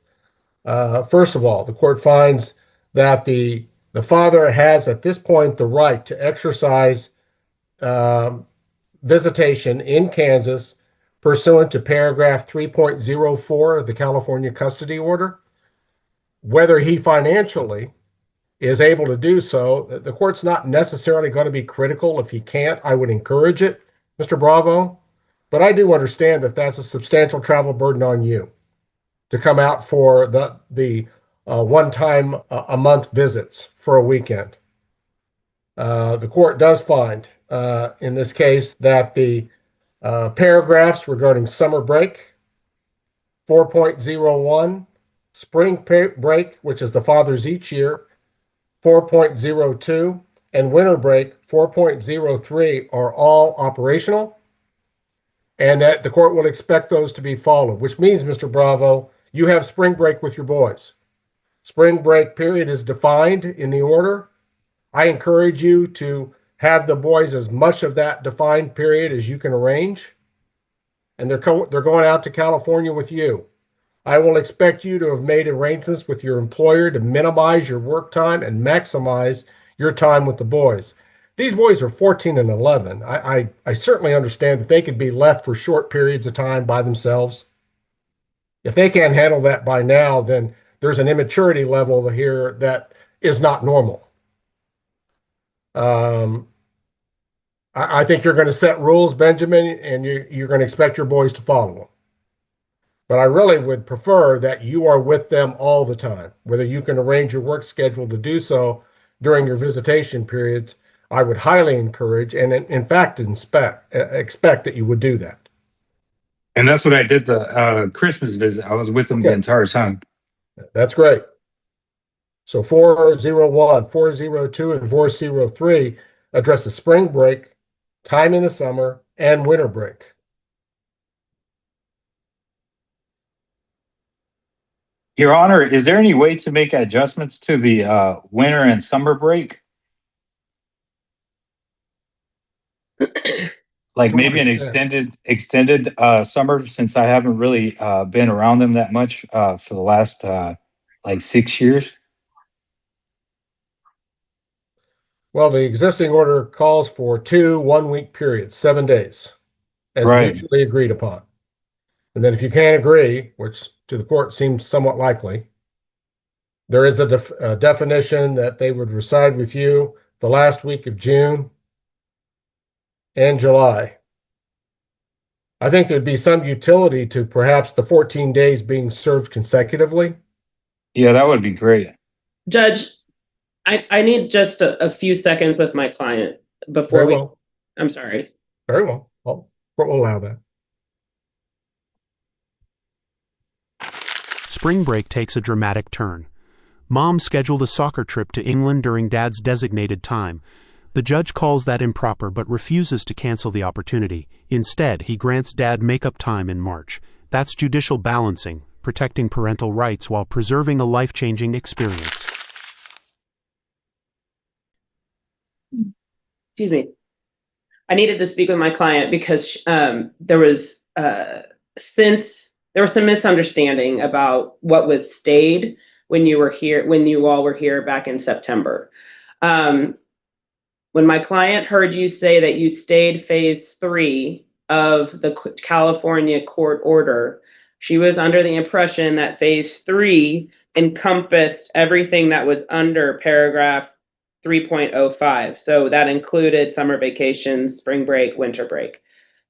First of all, the court finds that the father has at this point the right to exercise visitation in Kansas pursuant to paragraph 3.04 of the California custody order. Whether he financially is able to do so, the court's not necessarily going to be critical if he can't. I would encourage it, Mr. Bravo, but I do understand that that's a substantial travel burden on you to come out for the one time a month visits for a weekend. The court does find in this case that the paragraphs regarding summer break, 4.01, spring break, which is the father's each year, 4.02, and winter break, 4.03, are all operational, and that the court will expect those to be followed, which means, Mr. Bravo, you have spring break with your boys. Spring break period is defined in the order. I encourage you to have the boys as much of that defined period as you can arrange, and they're going out to California with you. I will expect you to have made arrangements with your employer to minimize your work time and maximize your time with the boys. These boys are 14 and 11. I certainly understand that they could be left for short periods of time by themselves. If they can't handle that by now, then there's an immaturity level here that is not normal. I think you're going to set rules, Benjamin, and you're going to expect your boys to follow them. But I really would prefer that you are with them all the time. Whether you can arrange your work schedule to do so during your visitation periods, I would highly encourage and in fact expect that you would do that. And that's what I did the Christmas visit. I was with them the entire time. That's great. So 401, 402, and 403 address the spring break, time in the summer, and winter break. Your Honor, is there any way to make adjustments to the winter and summer break? Like To maybe what an extent? extended summer, since I haven't really been around them that much for the last like 6 years. Well, the existing order calls for 2 1-week periods, 7 days, as Right. mutually agreed upon. And then if you can't agree, which to the court seems somewhat likely, there is a definition that they would reside with you the last week of June and July. I think there'd be some utility to perhaps the 14 days being served consecutively. Yeah, that would be great. Judge, I need just a few seconds with my client before Very well. I'm sorry. Very well. Well, court will allow that. Spring break takes a dramatic turn. Mom scheduled a soccer trip to England during Dad's designated time. The judge calls that improper but refuses to cancel the opportunity. Instead, he grants Dad make-up time in March. That's judicial balancing, protecting parental rights while preserving a life-changing experience. Excuse me. I needed to speak with my client because there was some misunderstanding about what was stayed when you were here, when you all were here back in September. When my client heard you say that you stayed phase 3 of the California court order, she was under the impression that phase 3 encompassed everything that was under paragraph 3.05. So that included summer vacations, spring break, winter break.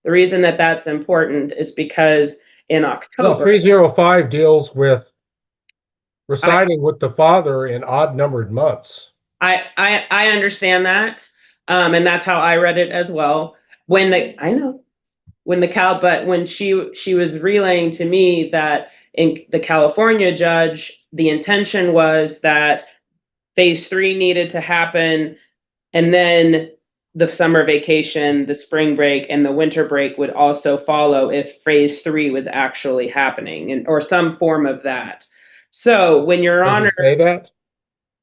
The reason that that's important is because in No, October, 305 deals with residing with the father in odd numbered months. I understand that, and that's how I read it as well. When she was relaying to me that in the California judge, the intention was that phase 3 needed to happen, and then the summer vacation, the spring break, and the winter break would also follow if phase 3 was actually happening, or some form of that. So when Your Does Honor, it say that?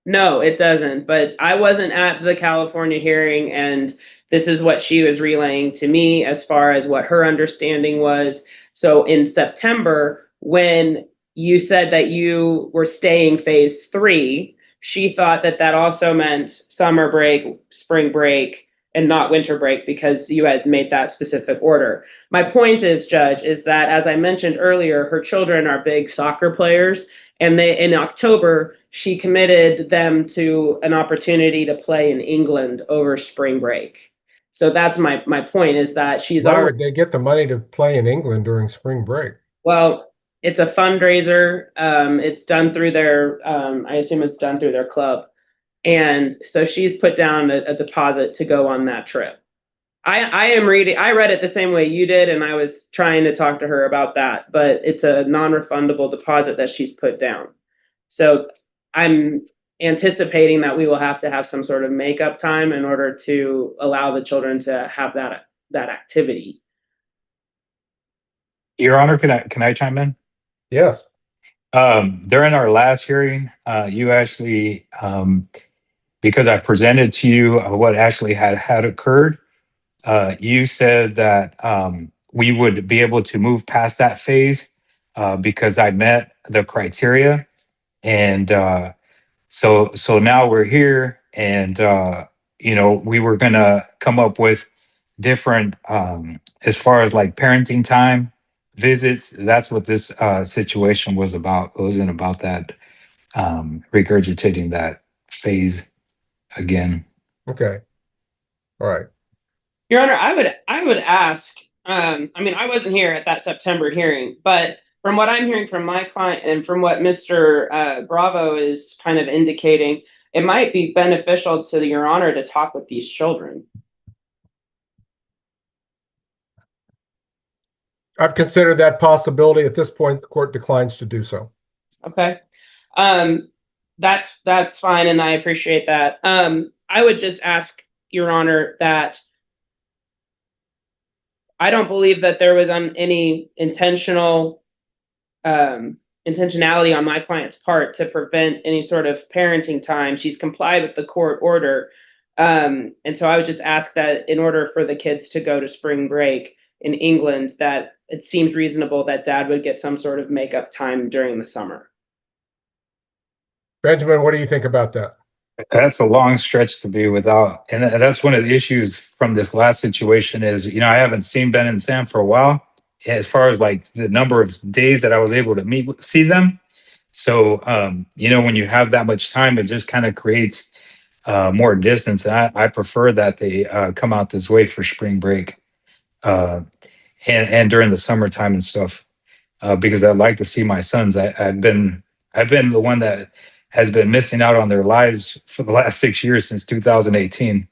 no, it doesn't. But I wasn't at the California hearing, and this is what she was relaying to me as far as what her understanding was. So in September, when you said that you were staying phase 3, she thought that that also meant summer break, spring break, and not winter break because you had made that specific order. My point is, Judge, is that as I mentioned earlier, her children are big soccer players. And in October, she committed them to an opportunity to play in England over spring break. So that's my point, is that she's Why already, would they get the money to play in England during spring break? well, it's a fundraiser. It's done through their, I assume it's done through their club. And so she's put down a deposit to go on that trip. I read it the same way you did, and I was trying to talk to her about that, but it's a non-refundable deposit that she's put down. So I'm anticipating that we will have to have some sort of makeup time in order to allow the children to have that activity. Your Honor, can I chime in? Yes. During our last hearing, you actually, because I presented to you what actually had occurred, you said that we would be able to move past that phase because I met the criteria, and so now we're here, and we were gonna come up with different as far as like parenting time visits. That's what this situation was about. It wasn't about that regurgitating that phase again. Okay. All right. Your Honor, I would ask, I mean, I wasn't here at that September hearing, but from what I'm hearing from my client and from what Mr. Bravo is kind of indicating, it might be beneficial to Your Honor to talk with these children. I've considered that possibility. At this point, the court declines to do so. Okay. That's fine, and I appreciate that. I would just ask Your Honor that I don't believe that there was any intentionality on my client's part to prevent any sort of parenting time. She's complied with the court order. And so I would just ask that in order for the kids to go to spring break in England, that it seems reasonable that dad would get some sort of makeup time during the summer. Benjamin, what do you think about that? That's a long stretch to be without, and that's one of the issues from this last situation is, I haven't seen Ben and Sam for a while, as far as like the number of days that I was able to see them. So, when you have that much time, it just kind of creates more distance. And I prefer that they come out this way for spring break and during the summertime and stuff, because I'd like to see my sons. I've been the one that has been missing out on their lives for the last 6 years since 2018.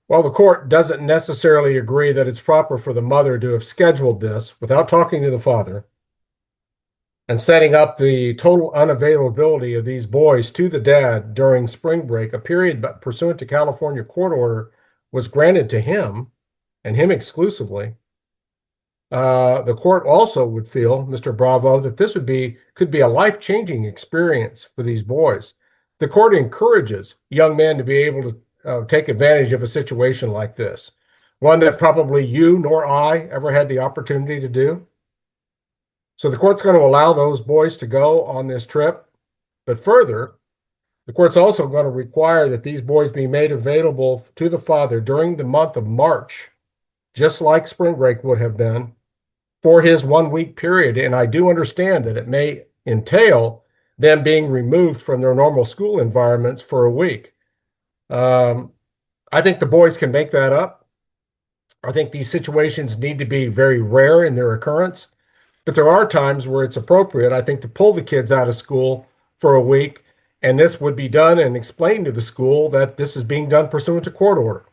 Well, the court doesn't necessarily agree that it's proper for the mother to have scheduled this without talking to the father and setting up the total unavailability of these boys to the dad during spring break, a period pursuant to California court order was granted to him and him exclusively. The court also would feel, Mr. Bravo, that this could be a life-changing experience for these boys. The court encourages young men to be able to take advantage of a situation like this, one that probably you nor I ever had the opportunity to do. So the court's going to allow those boys to go on this trip. But further, the court's also going to require that these boys be made available to the father during the month of March, just like spring break would have been, for his 1 week period. And I do understand that it may entail them being removed from their normal school environments for a week. I think the boys can make that up. I think these situations need to be very rare in their occurrence, but there are times where it's appropriate, I think, to pull the kids out of school for a week. And this would be done and explained to the school that this is being done pursuant to court order.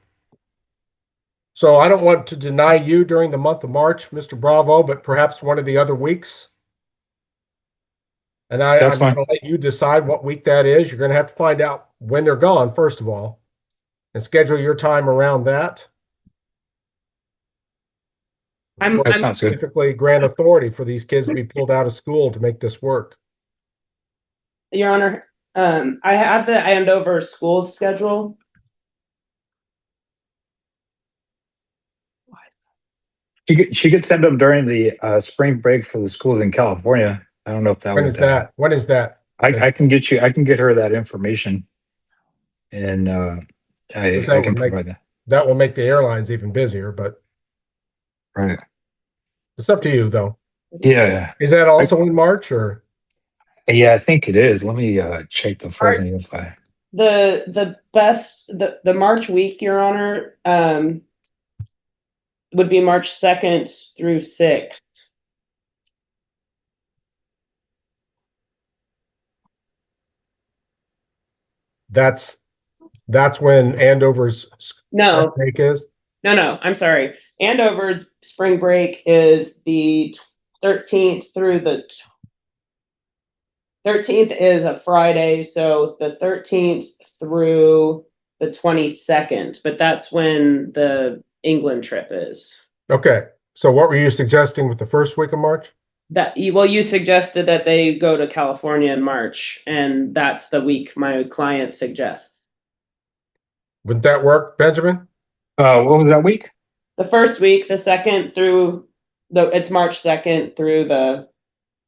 So I don't want to deny you during the month of March, Mr. Bravo, but perhaps one of the other weeks. And I'm going to let you decide what week that is. You're going to have to find out when they're gone, first of all, and schedule your time around that. I'm specifically grant authority for these kids to be pulled out of school to make this work. Your Honor, I have the Andover school schedule. She could send them during the spring break for the schools in California. I don't know if that When is that? When is that? I can get her that information, and I can provide that. That will make the airlines even busier, but right. It's up to you, though. Yeah. Is that also in March, or? Yeah, I think it is. Let me check the frozen info. The March week, Your Honor, would be March 2nd through 6th. That's when Andover's spring break is? No, I'm sorry. Andover's spring break is the 13th through the 13th is a Friday, so the 13th through the 22nd, but that's when the England trip is. Okay. So what were you suggesting with the first week of March? You suggested that they go to California in March, and that's the week my client suggests. Would that work, Benjamin? What was that week? The first week, the 2nd through it's March 2nd through the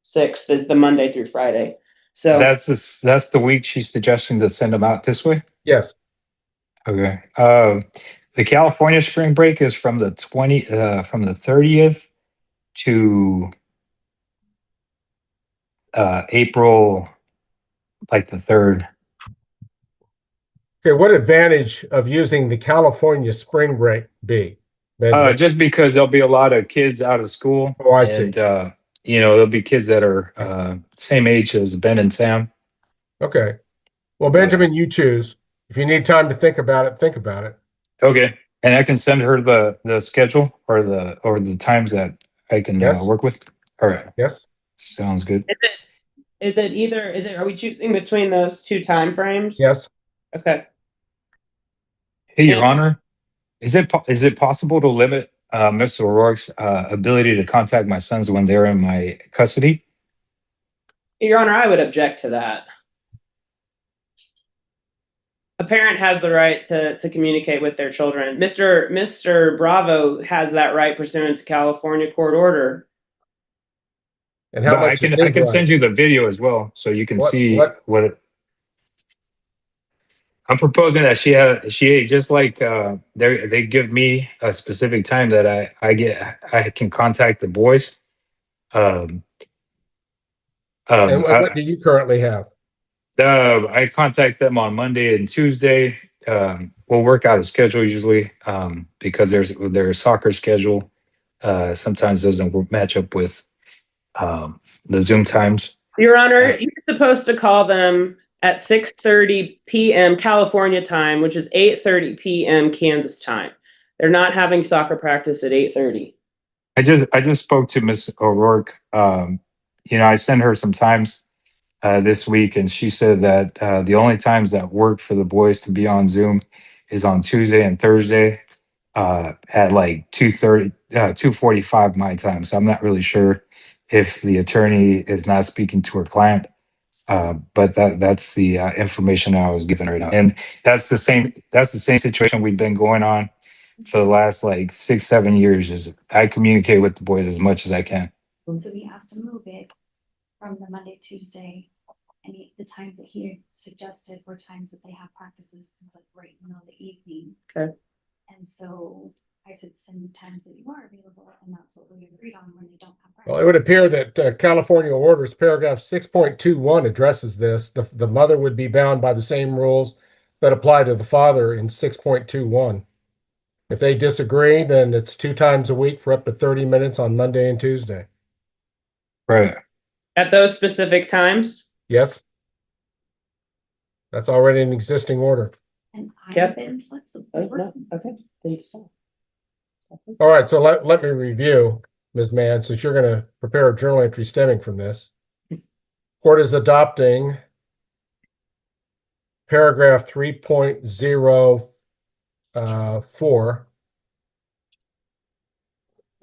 6th is the Monday through Friday. So that's the week she's suggesting to send them out this way? Yes. Okay. The California spring break is from the 30th to April, like the 3rd. Okay, what advantage of using the California spring break be? Just because there'll be a lot of kids out of school. Oh, I see. And, there'll be kids that are same age as Ben and Sam. Okay. Well, Benjamin, you choose. If you need time to think about it, think about it. Okay. And I can send her the schedule or the times that I can work with. All right. Yes. Sounds good. are we choosing between those two time frames? Yes. Okay. Hey, Your And- Honor, is it possible to limit Mr. O'Rourke's ability to contact my sons when they're in my custody? Your Honor, I would object to that. A parent has the right to communicate with their children. Mr. Bravo has that right pursuant to California court order. And how But much is I his can right? send you the video as well, so you can see What? what. I'm proposing that she just like they give me a specific time that I can contact the boys. Um, And what do you currently have? I contact them on Monday and Tuesday. We'll work out a schedule usually because their soccer schedule sometimes doesn't match up with the Zoom times. Your Honor, you're supposed to call them at 6:30 p.m. California time, which is 8:30 p.m. Kansas time. They're not having soccer practice at 8:30. I just spoke to Miss O'Rourke. I sent her some times this week, and she said that the only times that work for the boys to be on Zoom is on Tuesday and Thursday at like 2:30, 2:45 my time. So I'm not really sure if the attorney is not speaking to her client, but that's the information I was given right now, and that's the same situation we've been going on for the last like 6-7 years. Is I communicate with the boys as much as I can. So we asked to move it from the Monday, Tuesday, and the times that he suggested were times that they have practices like right in the middle of the evening. Okay. And so I said, send times that you are available, and that's what we agreed on when they don't have practice. Well, it would appear that California orders paragraph 6.21 addresses this. The mother would be bound by the same rules that apply to the father in 6.21. If they disagree, then it's 2 times a week for up to 30 minutes on Monday and Tuesday. Right. At those specific times? Yes? That's already an existing order. And Yep. I've been flexible. Okay. Thanks. All right, so let me review, Ms. Mann, since you're going to prepare a journal entry stemming from this. Court is adopting paragraph 3.04,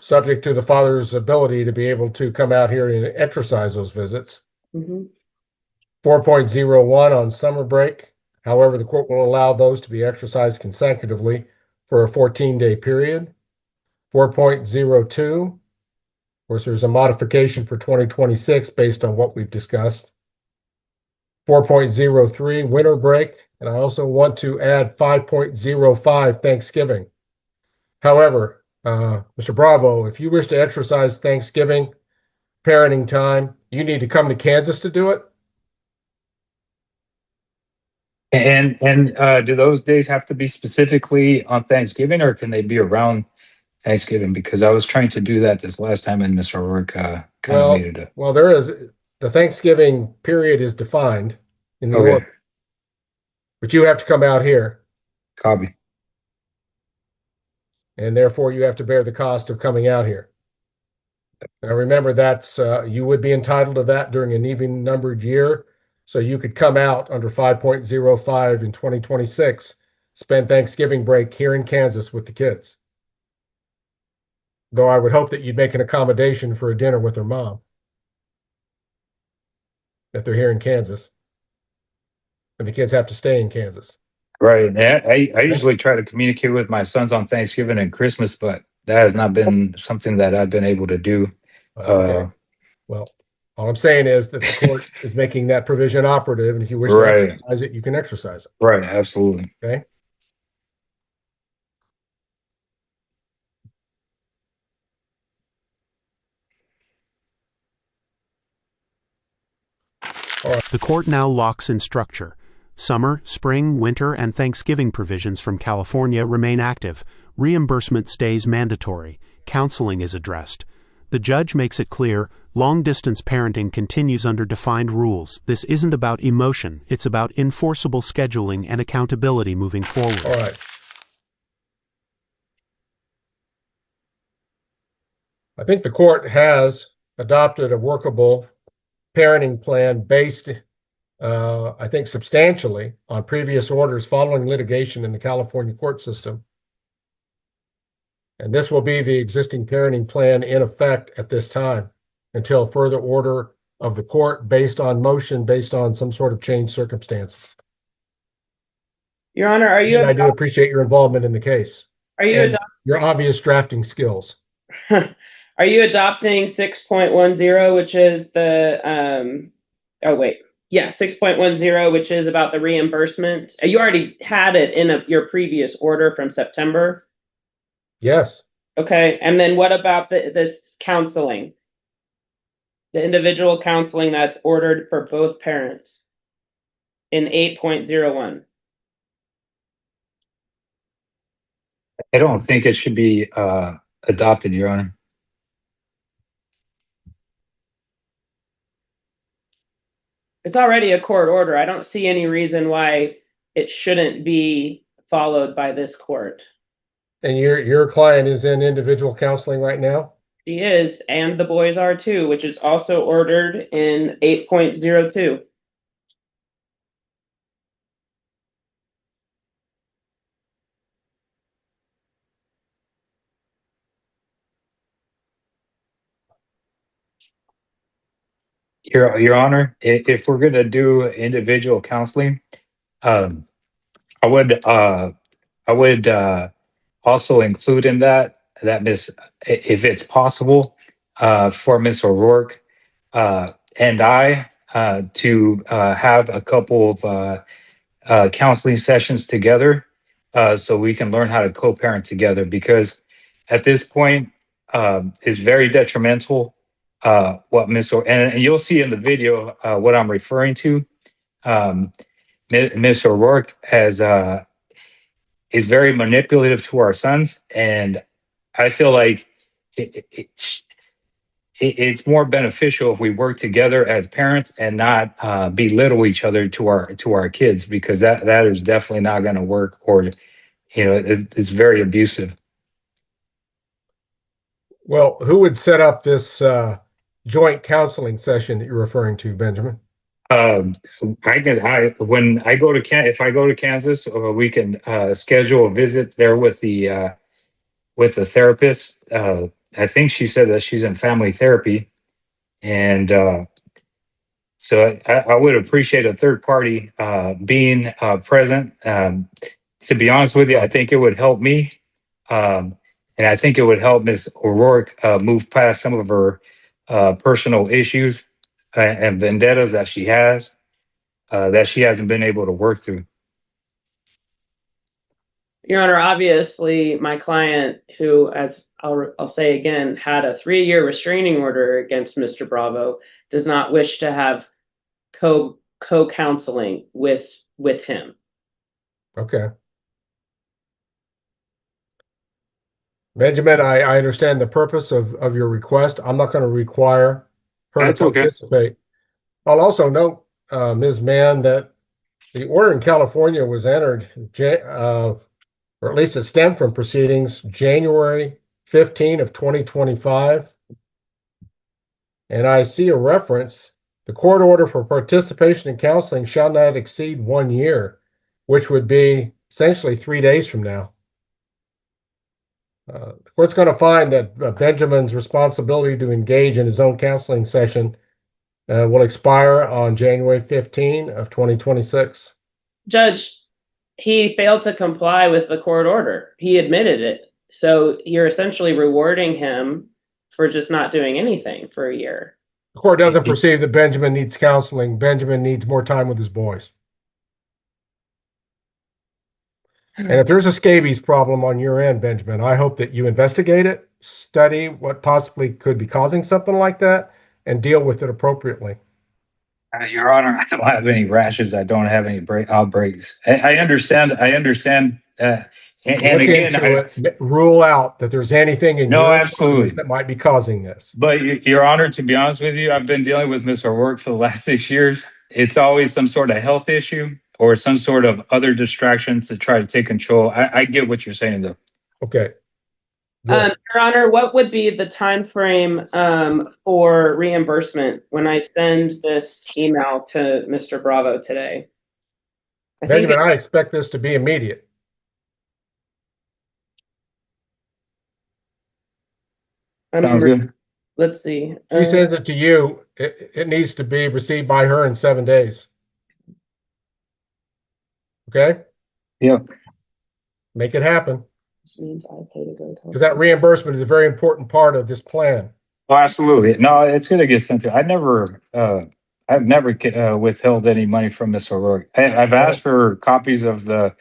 subject to the father's ability to be able to come out here and exercise those visits. 4.01 on summer break. However, the court will allow those to be exercised consecutively for a 14-day period. 4.02, of course, there's a modification for 2026 based on what we've discussed. 4.03, winter break, and I also want to add 5.05, Thanksgiving. However, Mr. Bravo, if you wish to exercise Thanksgiving parenting time, you need to come to Kansas to do it. And do those days have to be specifically on Thanksgiving, or can they be around Thanksgiving? Because I was trying to do that this last time, and Mr. O'Rourke kind of made it up. Well, there is the Thanksgiving period is defined in the Okay. order, but you have to come out here, Copy. and therefore you have to bear the cost of coming out here. Now, remember that's you would be entitled to that during an even numbered year, so you could come out under 5.05 in 2026, spend Thanksgiving break here in Kansas with the kids. Though I would hope that you'd make an accommodation for a dinner with their mom if they're here in Kansas, and the kids have to stay in Kansas. Right. I usually try to communicate with my sons on Thanksgiving and Christmas, but that has not been something that I've been able to do. Okay. Well, all I'm saying is that the court is making that provision operative, and if you wish to Right. exercise it, you can exercise it. Right. Absolutely. Okay. The court now locks in structure. Summer, spring, winter, and Thanksgiving provisions from California remain active. Reimbursement stays mandatory. Counseling is addressed. The judge makes it clear long-distance parenting continues under defined rules. This isn't about emotion. It's about enforceable scheduling and accountability moving forward. All right. I think the court has adopted a workable parenting plan based, I think, substantially on previous orders following litigation in the California court system. And this will be the existing parenting plan in effect at this time until further order of the court based on motion, based on some sort of changed circumstances. Your Honor, are you And I do appreciate your involvement in the case and your obvious drafting skills. are you adopting 6.10, which is the 6.10, which is about the reimbursement? You already had it in your previous order from September. Yes. Okay, and then what about this counseling? The individual counseling that's ordered for both parents in 8.01. I don't think it should be adopted, Your Honor. It's already a court order. I don't see any reason why it shouldn't be followed by this court. And your client is in individual counseling right now? She is, and the boys are too, which is also ordered in 8.02. Your Honor, if we're going to do individual counseling, I would also include in that Miss, if it's possible, for Miss O'Rourke and I to have a couple of counseling sessions together, so we can learn how to co-parent together. Because at this point, it's very detrimental. What Miss and you'll see in the video what I'm referring to. Miss O'Rourke is very manipulative to our sons, and I feel like it's more beneficial if we work together as parents and not belittle each other to our kids, because that is definitely not going to work, or it's very abusive. Well, who would set up this joint counseling session that you're referring to, Benjamin? When I go to if I go to Kansas, we can schedule a visit there with the therapist. I think she said that she's in family therapy, and so I would appreciate a third party being present. To be honest with you, I think it would help me, and I think it would help Miss O'Rourke move past some of her personal issues and vendettas that she has, that she hasn't been able to work through. Your Honor, obviously, my client, who, as I'll say again, had a 3-year restraining order against Mr. Bravo, does not wish to have co-counseling with him. Okay. Benjamin, I understand the purpose of your request. I'm not going to require her That's to okay. participate. I'll also note, Ms. Mann, that the order in California was entered, or at least it stemmed from proceedings, January 15 of 2025. And I see a reference, the court order for participation in counseling shall not exceed 1 year, which would be essentially 3 days from now. The court's going to find that Benjamin's responsibility to engage in his own counseling session will expire on January 15 of 2026. Judge, he failed to comply with the court order. He admitted it. So you're essentially rewarding him for just not doing anything for a year. The court doesn't perceive that Benjamin needs counseling. Benjamin needs more time with his boys. And if there's a scabies problem on your end, Benjamin, I hope that you investigate it, study what possibly could be causing something like that, and deal with it appropriately. Your Honor, I don't have any rashes. I don't have any outbreaks. I understand. And Look again, into it, rule out that there's anything in No, your absolutely. environment that might be causing this. But Your Honor, to be honest with you, I've been dealing with Miss O'Rourke for the last 6 years. It's always some sort of health issue or some sort of other distraction to try to take control. I get what you're saying, though. Okay. Good. Your Honor, what would be the time frame for reimbursement when I send this email to Mr. Bravo today? I think Benjamin, I expect this to be immediate. Sounds good. Let's see. She sends it to you. It needs to be received by her in 7 days. Okay? Yep. Make it happen. This means I pay to go. Because that reimbursement is a very important part of this plan. Oh, absolutely. No, it's going to get sent to. I've never withheld any money from Miss O'Rourke. I've asked for copies of the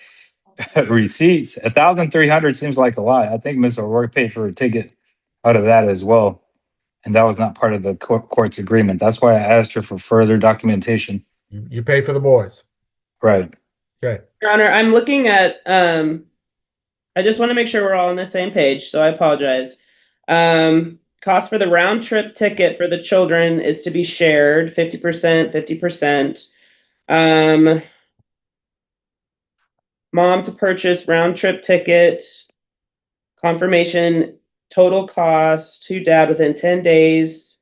receipts. 1,300 seems like a lot. I think Miss O'Rourke paid for a ticket out of that as well, and that was not part of the court's agreement. That's why I asked her for further documentation. You pay for the boys. Right. Okay. Your Honor, I'm looking at, I just want to make sure we're all on the same page, so I apologize. Cost for the round trip ticket for the children is to be shared 50%, 50%. Mom to purchase round trip ticket, confirmation, total cost to dad within 10 days.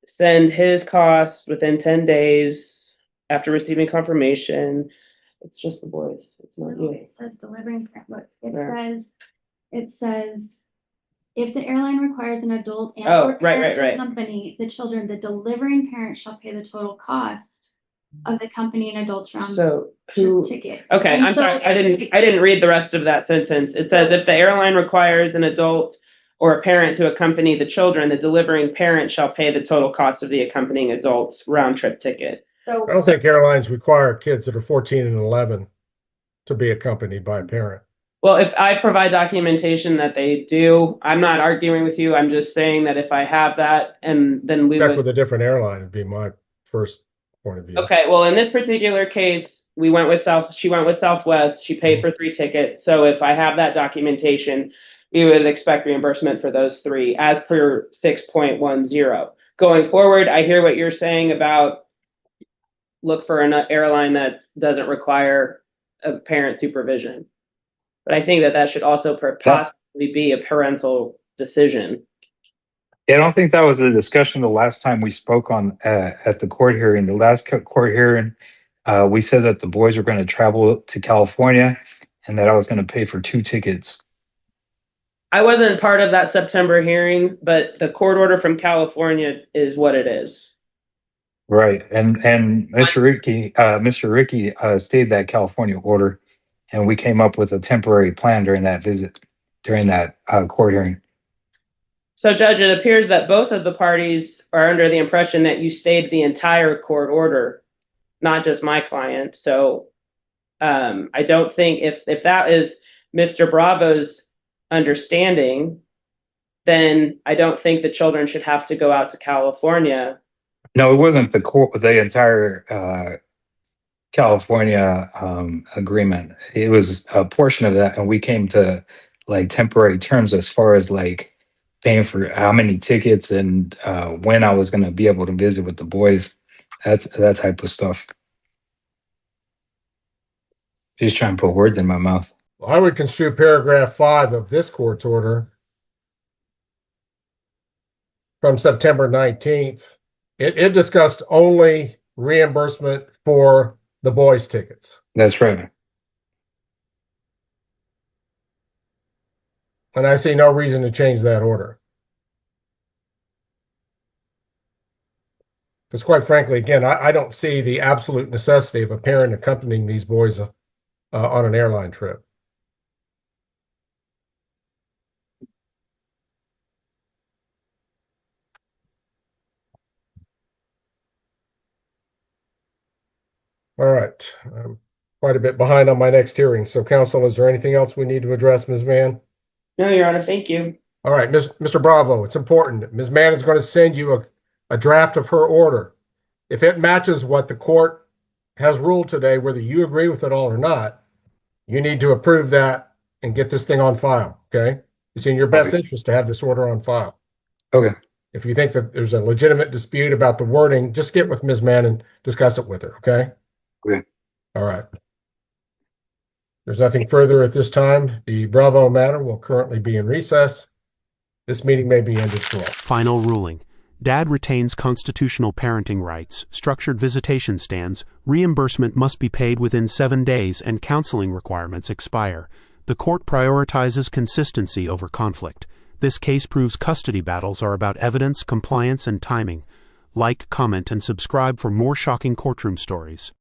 Send his cost within 10 days after receiving confirmation. It's just the boys. It's not No, you. it says delivering, look, Where? it says, if the airline requires an adult and Oh, or parent to right. accompany the children, the delivering parent shall pay the total cost of the company and adults round So trip who? ticket. Okay, And I'm so sorry. I didn't read the rest of that sentence. It says if the airline requires an adult or a parent to accompany the children, the delivering parent shall pay the total cost of the accompanying adult's round trip ticket. I don't think airlines require kids that are 14 and 11 to be accompanied by a parent. Well, if I provide documentation that they do, I'm not arguing with you. I'm just saying that if I have that, and then we Check would. with a different airline would be my first point of view. Okay, well, in this particular case, she went with Southwest. She paid for 3 tickets. So if I have that documentation, we would expect reimbursement for those 3 as per 6.10. Going forward, I hear what you're saying about look for an airline that doesn't require a parent supervision. But I think that should also possibly be a parental decision. Yeah, I don't think that was a discussion the last time we spoke on at the court hearing. The last court hearing, we said that the boys were going to travel to California and that I was going to pay for 2 tickets. I wasn't part of that September hearing, but the court order from California is what it is. Right. And Mr. Ricky stayed that California order, and we came up with a temporary plan during that visit, during that court hearing. So, Judge, it appears that both of the parties are under the impression that you stayed the entire court order, not just my client. So I don't think if that is Mr. Bravo's understanding, then I don't think the children should have to go out to California. No, it wasn't the entire California agreement. It was a portion of that, and we came to like temporary terms as far as like paying for how many tickets and when I was going to be able to visit with the boys. That's that type of stuff. She's trying to put words in my mouth. Well, I would construe paragraph 5 of this court's order from September 19th. It discussed only reimbursement for the boys' tickets. That's right. And I see no reason to change that order. Because quite frankly, again, I don't see the absolute necessity of a parent accompanying these boys on an airline trip. All right. I'm quite a bit behind on my next hearing. So, counsel, is there anything else we need to address, Ms. Mann? No, Your Honor, thank you. All right, Mr. Bravo, it's important. Ms. Mann is going to send you a draft of her order. If it matches what the court has ruled today, whether you agree with it all or not, you need to approve that and get this thing on file, okay? It's in your best interest to have this order on file. Okay. If you think that there's a legitimate dispute about the wording, just get with Ms. Mann and discuss it with her, okay? Okay. All right. There's nothing further at this time. The Bravo matter will currently be in recess. This meeting may be ended short. Final ruling. Dad retains constitutional parenting rights, structured visitation stands, reimbursement must be paid within 7 days, and counseling requirements expire. The court prioritizes consistency over conflict. This case proves custody battles are about evidence, compliance, and timing. Like, comment, and subscribe for more shocking courtroom stories.